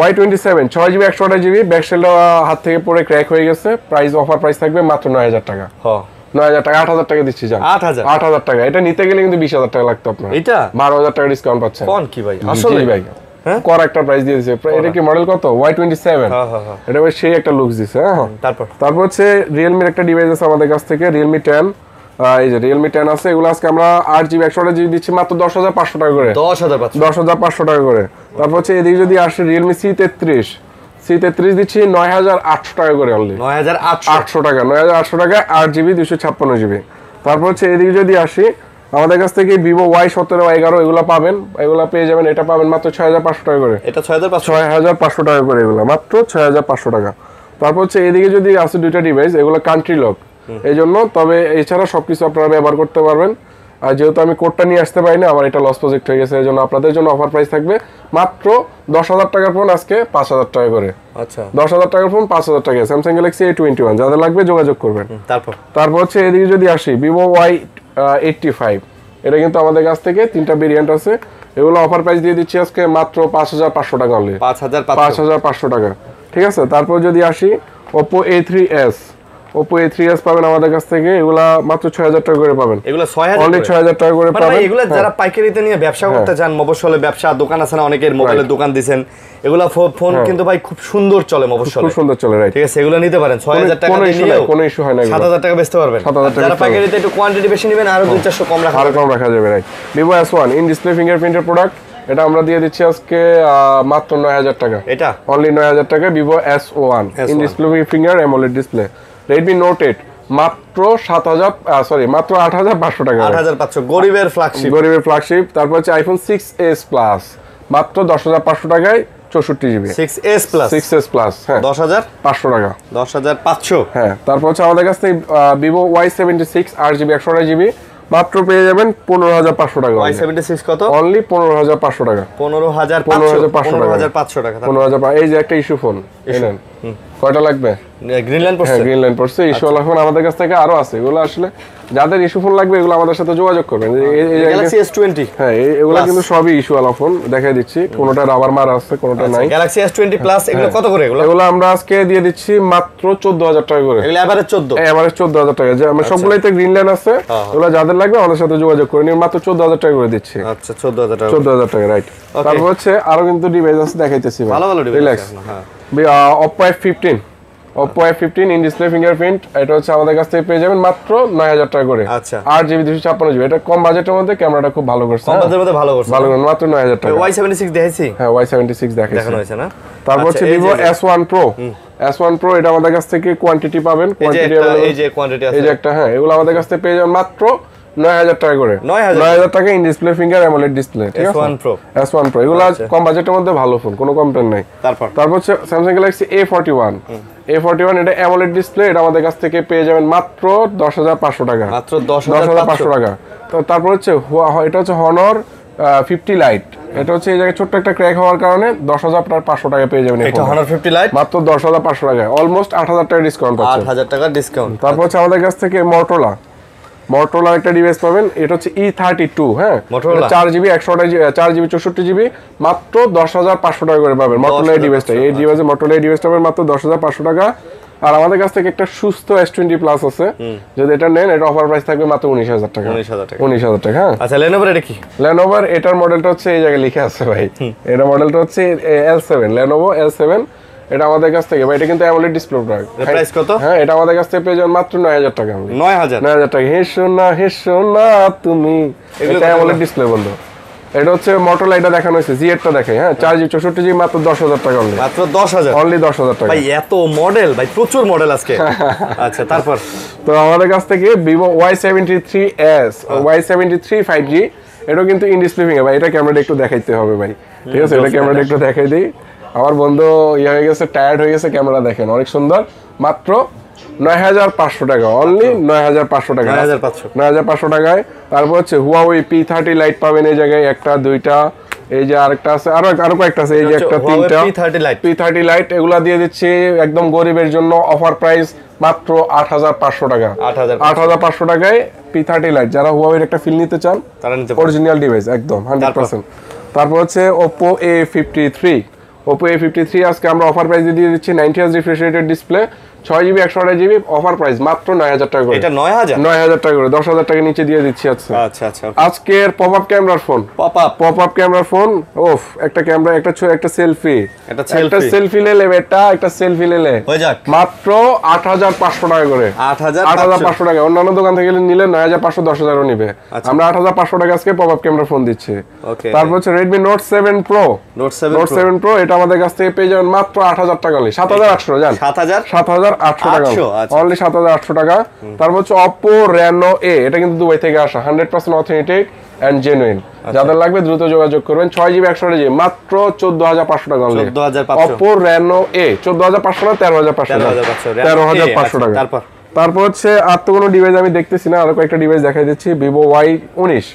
Y27 6GB 128GB ব্যাকশেলটা হাত থেকে পড়ে ক্র্যাক হয়ে গেছে প্রাইস অফার প্রাইস থাকবে মাত্র 9,000 টাকা 9,000 টাকা 8,000 টাকা দিচ্ছি জান 8,000 টাকা এটা নিতে গেলে কিন্তু 20,000 টাকা লাগতো আপনার এটা 12,000 টাকা ডিসকাউন্ট পাচ্ছেন কোন কি ভাই আসলে ভাই কর একটা প্রাইস দিয়ে দিয়েছে এটা কি মডেল কত Y27 এটা বেশ সেই একটা লুকস দিছে হ্যাঁ তারপর হচ্ছে Realme এর একটা ডিভাইস আছে আমাদের কাছ থেকে Realme 10 এই যে Realme 10 আছে এগুলো আজকে আমরা 8GB 128GB দিচ্ছি মাত্র 10,500 টাকা করে 10,500 টাকা করে তারপর হচ্ছে এদিকে যদি আসে Realme C33 দিচ্ছি 9,800 টাকা করে অনলি 9,800 টাকা 8GB 256GB তারপর হচ্ছে এদিকে যদি আসি আমাদের কাছ থেকে Vivo Y17 Y11 এগুলো পাবেন এগুলো পেয়ে যাবেন এটা পাবেন মাত্র 6,500 টাকা করে এটা 6,500 টাকা করে এগুলো মাত্র 6,500 টাকা তারপর হচ্ছে এদিকে যদি আছে দুইটা ডিভাইস এগুলো কান্ট্রি লক এইজন্য তবে এছাড়া সবকিছু আপনারা ব্যবহার করতে পারবেন আর যেহেতু আমি কোডটা নিয়ে আসতে পারি না আমার এটা লস প্রজেক্ট হয়ে গেছে এজন্য আপনাদের জন্য অফার প্রাইস থাকবে মাত্র 10,000 টাকার ফোন আজকে 5,000 টাকা করে আচ্ছা 10,000 টাকার ফোন 5,000 টাকা Samsung Galaxy A21 যাদের লাগবে যোগাযোগ করবেন তারপর হচ্ছে এদিকে যদি আসি Vivo Y85 এটা কিন্তু আমাদের কাছ থেকে তিনটা ভেরিয়েন্ট আছে এগুলো অফার প্রাইস দিয়ে দিচ্ছি আজকে মাত্র 5,500 টাকা অনলি 5,500 টাকা ঠিক আছে তারপর যদি আসি Oppo A3s পাবেন আমাদের কাছ থেকে এগুলা মাত্র 6,000 টাকা করে পাবেন এগুলা 6,000 অনলি 6,000 টাকা করে পাবেন এগুলা যারা পাইকারিতে নিয়ে ব্যবসা করতে চান মফস্বলে ব্যবসা দোকান আছে না অনেকের মোবাইলের দোকান দিবেন এগুলা ফোন কিন্তু ভাই খুব সুন্দর চলে মফস্বলে খুব সুন্দর চলে রাইট ঠিক আছে এগুলা নিতে পারেন 6,000 টাকা দিয়ে কোনো ইস্যু হয় না 7,000 টাকা বেচতে পারবেন যারা পাইকারিতে একটু কোয়ান্টিটি বেশি নেবেন আরো 2-400 কম রাখা যাবে right Vivo S1 in display ফিঙ্গারপ্রিন্টের প্রোডাক্ট এটা আমরা দিয়ে দিচ্ছি আজকে মাত্র 9,000 টাকা এটা অনলি 9,000 টাকা Vivo S1 in display finger AMOLED display Redmi Note 8 মাত্র 8,500 টাকা 8,500 গরিবের ফ্ল্যাগশিপ তারপর হচ্ছে iPhone 6s Plus মাত্র 10,500 টাকায় 64GB 6s Plus হ্যাঁ 10,500 টাকা 10,500 হ্যাঁ তারপর হচ্ছে আমাদের কাছ থেকে Vivo Y76 8GB 128GB মাত্র পেয়ে যাবেন 15,500 টাকা Y76 কত অনলি 15,500 টাকা 15,500 টাকা 15,000 এই যে একটা ইস্যু ফোন নেন কয়টা লাগবে গ্রিনল্যান্ড পড়ছে ইস্যু ওয়ালা ফোন আমাদের কাছ থেকে আরো আছে এগুলো আসলে যাদের ইস্যু ফোন লাগবে এগুলো আমাদের সাথে যোগাযোগ করবেন Galaxy S20 হ্যাঁ এগুলো কিন্তু সবই ইস্যু ওয়ালা ফোন দেখাই দিচ্ছি কোনটা রাবার মারা আছে কোনটা নাই Galaxy S20 Plus এগুলো কত করে এগুলো আমরা আজকে দিয়ে দিচ্ছি মাত্র 14,000 টাকা করে এগুলো এভারেজ 14,000 টাকা যে আমরা সবগুলোইতে গ্রিনল্যান্ড আছে এগুলো যাদের লাগবে আমাদের সাথে যোগাযোগ করে নিন মাত্র 14,000 টাকা করে দিচ্ছি আচ্ছা 14,000 টাকা রাইট তারপর হচ্ছে আরো কিন্তু ডিভাইস আছে দেখাইতেছি ভালো ডিভাইস হ্যাঁ Oppo F15 in display fingerprint এটা হচ্ছে আমাদের কাছ থেকে পেয়ে যাবেন মাত্র 9,000 টাকা করে আচ্ছা 8GB 256GB এটা কম বাজেটের মধ্যে ক্যামেরাটা খুব ভালো করছে কম বাজেটের মধ্যে ভালো করছে মাত্র 9,000 টাকা Y76 দেখাইছি হ্যাঁ Y76 দেখানো হয়েছে না তারপর হচ্ছে Vivo S1 Pro এটা আমাদের কাছ থেকে কোয়ান্টিটি পাবেন এই যে কোয়ান্টিটি আছে এই যে একটা হ্যাঁ এগুলো আমাদের কাছ থেকে পেয়ে যাবেন মাত্র 9,000 টাকা করে 9,000 টাকা in display finger AMOLED display ঠিক আছে S1 Pro এগুলো কম বাজেটের মধ্যে ভালো ফোন কোনো কমপ্লেইন নাই তারপর হচ্ছে Samsung Galaxy A41 এটা AMOLED ডিসপ্লে এটা আমাদের কাছ থেকে পেয়ে যাবেন মাত্র 10,500 টাকা মাত্র 10,500 টাকা তারপর হচ্ছে এটা হচ্ছে Honor 50 Lite এটা হচ্ছে এই জায়গায় ছোট্ট একটা ক্র্যাক হওয়ার কারণে 10,500 টাকা পেয়ে যাবেন এটা Honor 50 Lite মাত্র 10,500 টাকা অলমোস্ট 8,000 টাকা ডিসকাউন্ট পাচ্ছেন 8,000 টাকা ডিসকাউন্ট তারপর হচ্ছে আমাদের কাছ থেকে Motorola একটা ডিভাইস পাবেন এটা হচ্ছে E32 হ্যাঁ 4GB 4GB 64GB মাত্র 10,500 টাকা করে পাবেন Motorola ডিভাইসটা এই ডিভাইসে Motorola ডিভাইসটা পাবেন মাত্র 10,500 টাকা আর আমাদের কাছ থেকে একটা সুস্থ S20 প্লাস আছে, যদি এটা নেন এটা অফার প্রাইস থাকবে মাত্র 19,000 টাকা। 19,000 টাকা। হ্যাঁ আচ্ছা লেনোভোর এটা কি? লেনোভোর এটার মডেলটা হচ্ছে এই জায়গায় লিখে আছে ভাই, এটা মডেলটা হচ্ছে L7, লেনোভো L7। এটা আমাদের কাছ থেকে ভাই, এটা কিন্তু অ্যামোলেড ডিসপ্লে প্রোডাক্ট। প্রাইস কত? হ্যাঁ এটা আমাদের কাছ থেকে পেয়ে যাবেন মাত্র 9,000 টাকা। 9,000 টাকা। হেসো না তুমি, এটা অ্যামোলেড ডিসপ্লে বন্ধু। এটা হচ্ছে মোটরোলা, এটা দেখানো হয়েছে জি8টা দেখাই। হ্যাঁ 4GB 64GB মাত্র 10,000 টাকা অনলি। মাত্র 10,000? অনলি 10,000 টাকা ভাই এত মডেল ভাই, প্রচুর মডেল আজকে। আচ্ছা তারপর তো আমাদের কাছ থেকে Vivo Y73s, Y73 5G, এটাও কিন্তু ইন ডিসপ্লে ফিঙ্গার ভাই। এটা ক্যামেরাটা একটু দেখাইতে হবে ভাই, ঠিক আছে? এটা ক্যামেরাটা একটু দেখাই দিই। আমার বন্ধু ইয়ে হয়ে গেছে, টায়ার্ড হয়ে গেছে, ক্যামেরা দেখেন অনেক সুন্দর। মাত্র 9,500 টাকা, অনলি 9,500 টাকা। 9,500 টাকায়। তারপর হচ্ছে Huawei P30 লাইট পাবেন এই জায়গায়, একটা দুইটা, এই যে আরেকটা আছে, আরো কয়েকটা আছে, এই যে একটা তিনটা P30 লাইট, এগুলা দিয়ে দিচ্ছি একদম গরিবের জন্য অফার প্রাইস মাত্র 8,500 টাকা। 8,500 টাকায় P30 লাইট। যারা Huawei একটা ফিল নিতে চান, তারা নিতে অরিজিনাল ডিভাইস একদম 100%। তারপর হচ্ছে Oppo A53, Oppo A53 আজকে আমরা অফার প্রাইস দিয়ে দিচ্ছি 90Hz refresh rated display, 6GB 128GB, offer price মাত্র 9,000 টাকা করে। এটা 9,000 টাকা করে, 10,000 টাকা নিচে দিয়ে দিচ্ছি। আচ্ছা। আজকের পপআপ ক্যামেরার ফোন, পপআপ ক্যামেরার ফোন, ওফ একটা ক্যামেরা, একটা সেলফি, একটা সেলফি লেলে বেটা, একটা সেলফি লেলে হয়ে যাক মাত্র 8,500 টাকা করে। 8,500 টাকা। অন্যান্য দোকান থেকে নিলে 9,500 10,000ও নিবে। আমরা 8,500 টাকা আজকে পপআপ ক্যামেরা ফোন দিচ্ছি। তারপর হচ্ছে Redmi Note 7 Pro, Note 7 Pro, এটা আমাদের কাছ থেকে পেয়ে যাবেন মাত্র 8,000 টাকা অনলি। 7,800 জান, 7,800 টাকা অনলি, 7,800 টাকা। তারপর হচ্ছে Oppo Reno A, এটা কিন্তু দুবাই থেকে আসা, 100% অথেন্টিক এন্ড জেনুইন। যাদের লাগবে দ্রুত যোগাযোগ করবেন। 6GB 128GB মাত্র 14,500 টাকা অনলি। Oppo Reno A 14,500 না 13,500, 13,500 টাকা। তারপর হচ্ছে আর তো কোনো ডিভাইস আমি দেখতেছি না, আরো কয়েকটা ডিভাইস দেখাই দিচ্ছি। Vivo Y19,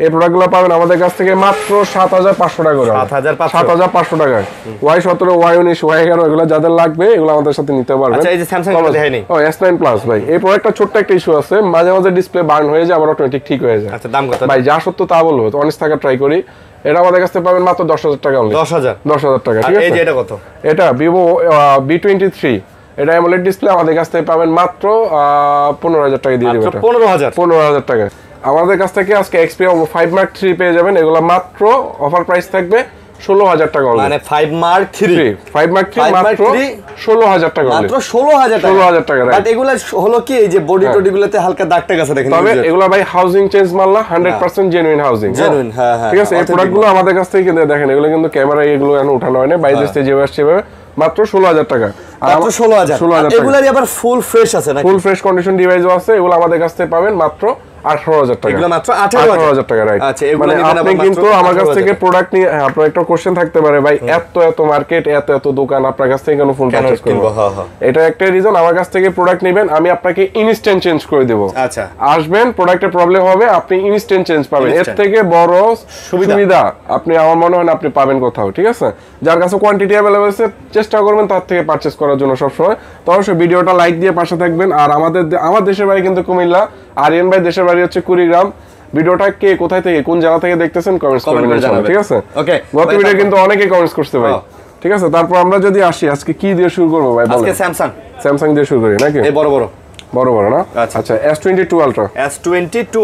এই প্রোডাক্টগুলো পাবেন আমাদের কাছ থেকে মাত্র 7,500 টাকা করে। 7,500 টাকায় Y17, Y19, Y11 এগুলো যাদের লাগবে এগুলো আমাদের সাথে নিতে পারবেন। আচ্ছা এই যে স্যামসাং এর দেখাই নেই, ও S9 প্লাস ভাই, এই প্রোডাক্টটা ছোট্ট একটা ইস্যু আছে, মাঝে মাঝে ডিসপ্লে বার্ন হয়ে যায়, আবার অটোমেটিক ঠিক হয়ে যায়। আচ্ছা দাম কত ভাই? যা সত্য তা বলবো, তো অনেস্ট থাকা ট্রাই করি। এটা আমাদের কাছে পাবেন মাত্র 10,000 টাকা অনলি। 10,000 টাকা, ঠিক আছে? এই যে এটা কত? এটা Vivo B23, এটা অ্যামোলেড ডিসপ্লে, আমাদের কাছ থেকে পাবেন মাত্র 15,000 টাকা দিয়ে দিবেন। 15,000 টাকা। আমাদের কাছ থেকে আজকে Xperia 5 Mark 3 পেয়ে যাবেন, এগুলো মাত্র অফার প্রাইস থাকবে 16,000 টাকা অনলি। মানে 5 Mark 3 মাত্র 16,000 টাকা অনলি। মাত্র 16,000 টাকা। বাট এগুলা হলো কি, এই যে বডি টডিগুলোতে হালকা দাগ টাগ আছে দেখেন। তবে এগুলা ভাই হাউজিং চেঞ্জ মারলা, 100% জেনুইন হাউজিং। হ্যাঁ ঠিক আছে? এই প্রোডাক্টগুলো আমাদের কাছ থেকে কিনতে দেখেন, এগুলো কিন্তু ক্যামেরা এগুলো এখন উঠানো হয় না, বাইরে থেকে যেভাবে আসছে মাত্র 16,000 টাকা। মাত্র 16,000। এগুলারই আবার ফুল ফ্রেশ আছে নাকি? ফুল ফ্রেশ কন্ডিশন ডিভাইসও আছে, এগুলো আমাদের কাছ থেকে পাবেন মাত্র 18,000 টাকা। এগুলো মাত্র 18,000 টাকা, রাইট? আচ্ছা, মানে আপনি কিন্তু আমার কাছ থেকে প্রোডাক্ট নিয়ে, আপনার একটা কোশ্চেন থাকতে পারে ভাই, এত মার্কেট, এত দোকান, আপনার কাছ থেকে কেন ফোন পারচেজ করব? এটা একটা রিজন, আমার কাছ থেকে প্রোডাক্ট নেবেন, আমি আপনাকে ইনস্ট্যান্ট চেঞ্জ করে দেব। আচ্ছা, আসবেন, প্রোডাক্টের প্রবলেম হবে, আপনি ইনস্ট্যান্ট চেঞ্জ পাবেন। এর থেকে বড় সুবিধা আপনি আমার মনে হয় না আপনি পাবেন কোথাও, ঠিক আছে? যার কাছে কোয়ান্টিটি অ্যাভেলেবল আছে, চেষ্টা করবেন তার থেকে পারচেজ করার জন্য সবসময়। তো অবশ্যই ভিডিওটা লাইক দিয়ে পাশে থাকবেন। আর আমার দেশের বাড়ি কিন্তু কুমিল্লা, আরিয়ান ভাই দেশের বাড়ি হচ্ছে কুড়িগ্রাম। ভিডিওটা কে কোথায় থেকে কোন জায়গা থেকে দেখতেছেন কমেন্টস করবেন, ঠিক আছে? ওকে, গত ভিডিও কিন্তু অনেকেই কমেন্টস করতে ভাই, ঠিক আছে? তারপর আমরা যদি আসি, আজকে কি দিয়ে শুরু করব ভাই? বলেন। আজকে স্যামসাং দিয়ে শুরু করি নাকি? এই বড় না? আচ্ছা, S22 Ultra, S22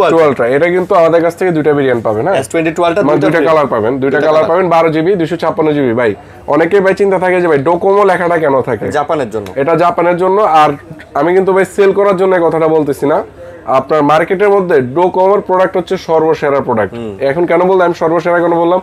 এটা কিন্তু আমাদের কাছ থেকে দুইটা ভেরিয়েন্ট পাবেন। হ্যাঁ, S22 Ultra দুইটা কালার পাবেন, 12GB 256GB। ভাই অনেকেই ভাই চিন্তা থাকে যে ভাই ডোকোমো লেখাটা কেন থাকে? জাপানের জন্য, এটা জাপানের জন্য। আর আমি কিন্তু ভাই সেল করার জন্য কথাটা বলতেছি না, আপনার মার্কেটের মধ্যে ডোকোমোর প্রোডাক্ট হচ্ছে সর্বসেরা প্রোডাক্ট। এখন কেন বললাম আমি সর্বসেরা কেন বললাম?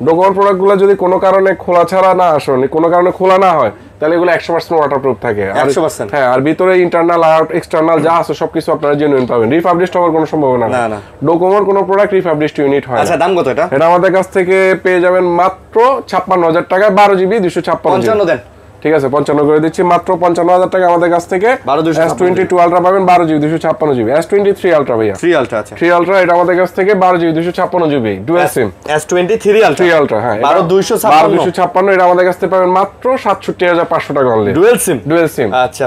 ডোকোমোর প্রোডাক্টগুলো যদি কোনো কারণে খোলা ছাড়া না আসে, কোনো কারণে খোলা না হয়, তাহলে এগুলো 100% ওয়াটারপ্রুফ থাকে। 100%, হ্যাঁ। আর ভিতরে ইন্টারনাল আর এক্সটার্নাল যা আছে সবকিছু আপনারা জেনুইন পাবেন। রিফাবলিশড হওয়ার কোনো সম্ভাবনা না। ডোকোমোর কোনো প্রোডাক্ট রিফাবলিশড ইউনিট হয়। আচ্ছা, দাম কত এটা? এটা আমাদের কাছ থেকে পেয়ে যাবেন মাত্র 56,000 টাকা, 12GB 256GB। দেন, ঠিক আছে, 55 করে দিচ্ছি, মাত্র 55,000 টাকা আমাদের কাছ থেকে। S22 Ultra পাবেন 12GB 256GB। S23 Ultra ভাইয়া, 3 Ultra আছে, 3 Ultra এটা আমাদের কাছ থেকে 12GB 256GB dual SIM. S23 Ultra, হ্যাঁ, 12,256 এটা আমাদের কাছ থেকে পাবেন মাত্র 67,500 টাকা অনলি। Dual SIM. আচ্ছা,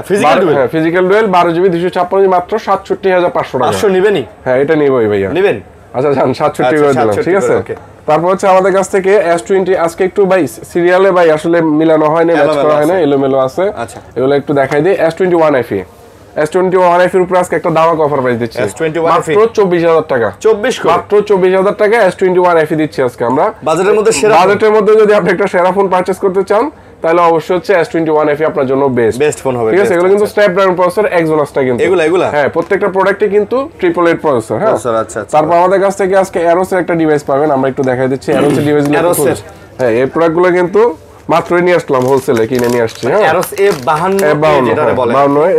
ফিজিক্যাল ডুয়াল 12GB 256GB মাত্র 67,500 টাকা। 500 নিবেনই? হ্যাঁ, এটা নিবই ভাইয়া, নিবেন? আচ্ছা জান, 67 করে দিলাম, ঠিক আছে? তারপর হচ্ছে আমাদের কাছ থেকে S20 আজকে একটু ভাই সিরিয়ালে ভাই আসলে মিলানো হয় না, ম্যাচ করা হয় না, এলোমেলো আছে। আচ্ছা, এগুলো একটু দেখাই দিই। S21 FE এর উপরে আজকে একটা দামাক অফার প্রাইস দিচ্ছি মাত্র 24000 টাকা। 24 মাত্র 24000 টাকা S21 FE দিচ্ছি আজকে আমরা। বাজেটের মধ্যে সেরা, বাজেটের মধ্যে যদি আপনি একটা সেরা ফোন পারচেজ করতে চান তাহলে অবশ্যই হচ্ছে S21 FE আপনার জন্য বেস্ট ফোন হবে। ঠিক আছে, এগুলো কিন্তু স্ন্যাপড্রাগন প্রসেসর Exynosটা কিন্তু এগুলা হ্যাঁ, প্রত্যেকটা প্রোডাক্টে কিন্তু 888 প্রসেসর। হ্যাঁ, আচ্ছা। তারপর আমাদের কাছ থেকে আজকে Aeros এর একটা ডিভাইস পাবেন, আমরা একটু দেখাই দিচ্ছি Aeros এর ডিভাইসগুলো। হ্যাঁ, এই প্রোডাক্টগুলো কিন্তু মাত্রই নিয়ে আসলাম, হোলসেলে কিনে নিয়ে আসছি। হ্যাঁ, Aeros A52 যেটারে বলে,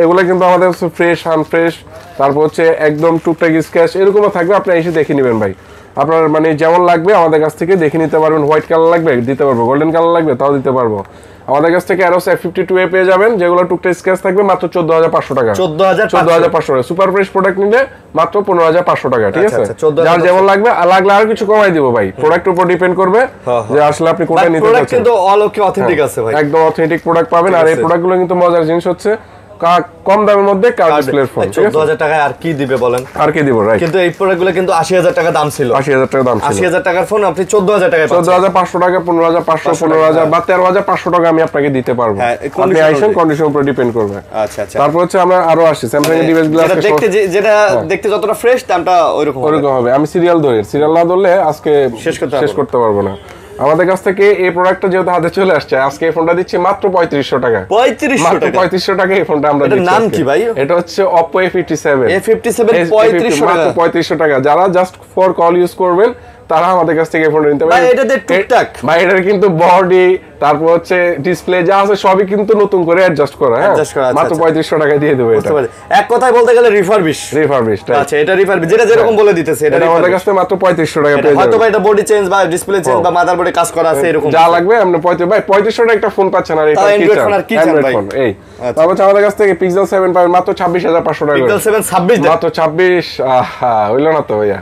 এগুলো কিন্তু আমাদের ফ্রেশ আনফ্রেশ, তারপর হচ্ছে একদম টুকটাক স্ক্র্যাচ এরকমও থাকবে, আপনি এসে দেখে নেবেন ভাই। আপনার মানে যেমন লাগবে আমাদের কাছ থেকে দেখে নিতে পারবেন। হোয়াইট কালার লাগবে দিতে পারবো, গোল্ডেন কালার লাগবে তাও দিতে পারবো। আমাদের কাছ থেকে Aeros F52A পেয়ে যাবেন, যেগুলো টুকটাক স্ক্র্যাচ থাকবে মাত্র 14500 টাকা। 14500 টাকা। সুপার ফ্রেশ প্রোডাক্ট নিলে মাত্র 15500 টাকা। ঠিক আছে, যার যেমন লাগবে, লাগলে আর কিছু কমাই দিব ভাই, প্রোডাক্টের উপর ডিপেন্ড করবে যে আসলে আপনি কোনটা নিতে চাচ্ছেন। কিন্তু অল ওকে অথেন্টিক আছে ভাই, একদম অথেন্টিক প্রোডাক্ট পাবেন। আর এই প্রোডাক্টগুলো কিন্তু মজার জিনিস হচ্ছে কম দামের মধ্যে কার্ড ডিসপ্লের ফোন। 14000 টাকায় আর কি দিবে বলেন, আর কি দিব, রাইট। কিন্তু এই প্রোডাক্টগুলো কিন্তু 80000 টাকা দাম ছিল। 80000 টাকা দাম ছিল। 80000 টাকার ফোন আপনি 14000 টাকায় পাচ্ছেন। 14500 টাকা, 15500, 15000 বা 13500 টাকা আমি আপনাকে দিতে পারবো। আপনি আইসেন, কন্ডিশন উপর ডিপেন্ড করবে। আচ্ছা। তারপর হচ্ছে আমরা আরো আসি স্যামসাং এর ডিভাইসগুলো আজকে যেটা দেখতে যতটা ফ্রেশ দামটা ওইরকম হবে। আমি সিরিয়াল না ধরলে আজকে শেষ করতে পারবো না। আমাদের কাছ থেকে এই প্রোডাক্টটা যেহেতু হাতে চলে আসছে, আজকে এই ফোনটা দিচ্ছি মাত্র 3500 টাকা। 3500 টাকা এই ফোনটা আমরা দিচ্ছি। নাম কি ভাই? এটা হচ্ছে Oppo A57 3500 টাকা। যারা জাস্ট ফর কল ইউজ করবেন তারা আমাদের কাছ থেকে ফোন নিতে পারেন। এটা টুকটাক ভাই, এটার কিন্তু বডি তারপর হচ্ছে ডিসপ্লে যা আছে সবই কিন্তু নতুন করে অ্যাডজাস্ট করা। হ্যাঁ, মাত্র 3500 টাকা দিয়ে দেব এটা। এক কথায় বলতে গেলে রিফারবিশ। আচ্ছা, এটা রিফারবিশ যেটা যেরকম বলে দিতেছে, এটা আমাদের কাছে মাত্র 3500 টাকা পেয়ে যাবেন। হয়তো ভাই এটা বডি চেঞ্জ বা ডিসপ্লে চেঞ্জ বা মাদারবোর্ডে কাজ করা আছে, এরকম যা লাগবে আপনি 3500 টাকা একটা ফোন পাচ্ছেন। আর এটা কি চান ভাই? এই তারপর আমাদের কাছ থেকে Pixel 7 পাবেন মাত্র 26500 টাকা। Pixel 7 26 মাত্র 26। আহা, হইলো না তো ভাইয়া।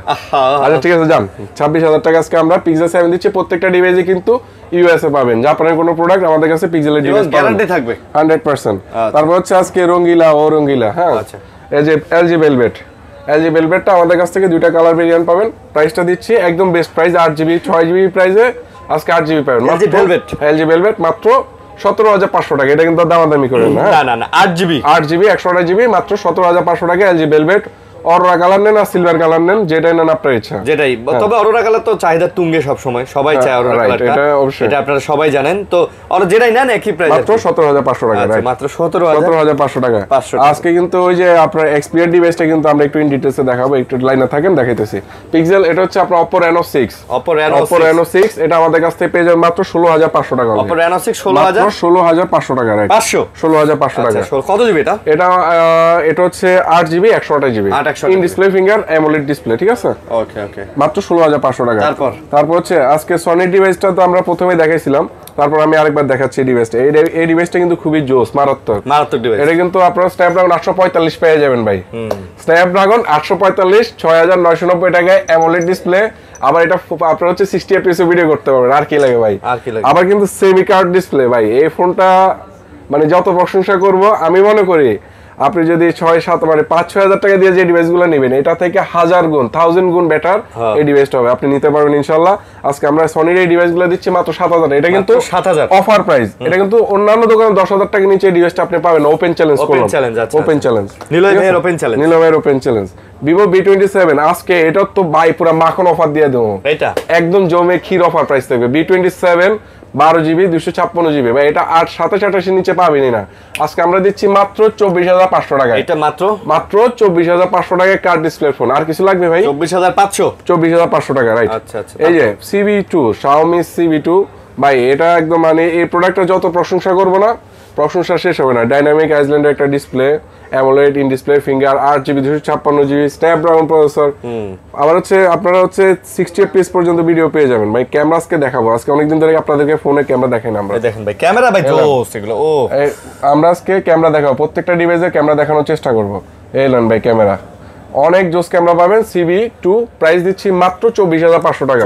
আচ্ছা ঠিক আছে, যান 26000 টাকা আজকে আমরা Pixel 7 দিচ্ছি। প্রত্যেকটা ডিভাইসে কিন্তু ইউএসএ পাবেন, জাপানের কোনো প্রোডাক্ট আমাদের কাছে Pixel এর ডিভাইস গ্যারান্টি থাকবে 100%। তারপর হচ্ছে আজকে রঙ্গিলা। হ্যাঁ, এই যে LG Velvetটা আমাদের কাছ থেকে দুইটা কালার ভেরিয়েন্ট পাবেন। প্রাইসটা দিচ্ছি একদম বেস্ট প্রাইস, 8GB 6GB প্রাইসে আজকে 8GB পাবেন। LG Velvet মাত্র 17500 টাকা। এটা কিন্তু দামাদামি করেন না। না 8GB 128GB মাত্র 17500 টাকা LG Velvet। অরোরা কালার নেন আর সিলভার কালার নেন, যেটাই নেন আপনার ইচ্ছা। যেটাই, তবে অরোরা কালার তো চাহিদা তুঙ্গে সব সময়, সবাই চায় অরোরা কালারটা, এটা অবশ্যই, এটা আপনারা সবাই জানেন। তো আর যেটাই নেন একই প্রাইস, মাত্র 17500 টাকা। রাইট, মাত্র 17500 টাকা। আজকে কিন্তু ওই যে আপনার এক্সপিরিয়ার ডিভাইসটা কিন্তু আমরা একটু ইন ডিটেইলসে দেখাবো, একটু লাইনে থাকেন দেখাইতেছি। পিক্সেল, এটা হচ্ছে আপনার Oppo Reno 6। Oppo Reno 6 এটা আমাদের কাছ থেকে পেয়ে যাবেন মাত্র 16500 টাকা। Oppo Reno 6 16500 টাকা। রাইট, 16500 টাকা। কত জিবি এটা? এটা হচ্ছে 8GB 128GB in display finger AMOLED display. ঠিক আছে, ওকে মাত্র 16500 টাকা। তারপর হচ্ছে আজকে সনির ডিভাইসটা তো আমরা প্রথমেই দেখাইছিলাম, তারপর আমি আরেকবার দেখাচ্ছি ডিভাইসটা। এই ডিভাইসটা কিন্তু খুবই জোস, মারাত্মক ডিভাইস। এটা কিন্তু আপনারা স্ন্যাপড্রাগন 845 পেয়ে যাবেন ভাই। স্ন্যাপড্রাগন 845 6990 টাকায় অ্যামোলেড ডিসপ্লে। আবার এটা আপনারা হচ্ছে 60 fps ভিডিও করতে পারবেন। আর কি লাগে ভাই? আবার কিন্তু সেমি কার্ভ ডিসপ্লে ভাই। এই ফোনটা মানে যত প্রশংসা করব, আমি মনে করি আপনি যদি 6-7 মানে 5-6 টাকা দিয়ে যে ডিভাইসগুলো নেবেন, এটা থেকে 1000 গুণ বেটার এই ডিভাইসটা হবে। আপনি নিতে পারবেন ইনশাআল্লাহ। আজকে আমরা সনির এই ডিভাইসগুলো দিচ্ছি মাত্র 7000। এটা কিন্তু 7000 অফার প্রাইস। এটা কিন্তু অন্যান্য দোকানে 10000 টাকা নিচে এই ডিভাইসটা আপনি পাবেন। ওপেন চ্যালেঞ্জ করলাম, ওপেন চ্যালেঞ্জ, নিলয় ভাইয়ের ওপেন চ্যালেঞ্জ। Vivo V27 আজকে এটা তো ভাই পুরো মাখন অফার দিয়ে দেবো। এটা একদম জমে ক্ষীর অফার প্রাইস থাকবে। V27 12GB 256GB ভাই, এটা 2788 নিচে পাবেনই না। আজকে আমরা দিচ্ছি মাত্র 24500 টাকা। এটা মাত্র 24500 টাকায় কার্ড ডিসপ্লে ফোন। আর কিছু লাগবে ভাই? 24500 টাকা। রাইট, আচ্ছা। এই যে CV2, Xiaomi CV2 ভাই, এটা একদম মানে এই প্রোডাক্টটা যত প্রশংসা করব না, প্রশংসা শেষ হবে না। ডাইনামিক আইল্যান্ডের একটা display, AMOLED in display finger, 8GB 256GB Snapdragon processor. আবার হচ্ছে আপনারা হচ্ছে 60 fps পর্যন্ত ভিডিও পেয়ে যাবেন ভাই। ক্যামেরা আজকে দেখাবো। আজকে অনেকদিন ধরে আপনাদেরকে ফোনে ক্যামেরা দেখাই না আমরা। দেখেন ভাই ক্যামেরা ভাই জোস এগুলো। আমরা আজকে ক্যামেরা দেখাবো, প্রত্যেকটা ডিভাইসে ক্যামেরা দেখানোর চেষ্টা করব। এই নেন ভাই ক্যামেরা, অনেক জোস ক্যামেরা পাবেন। CV2 প্রাইস দিচ্ছি মাত্র 24500 টাকা।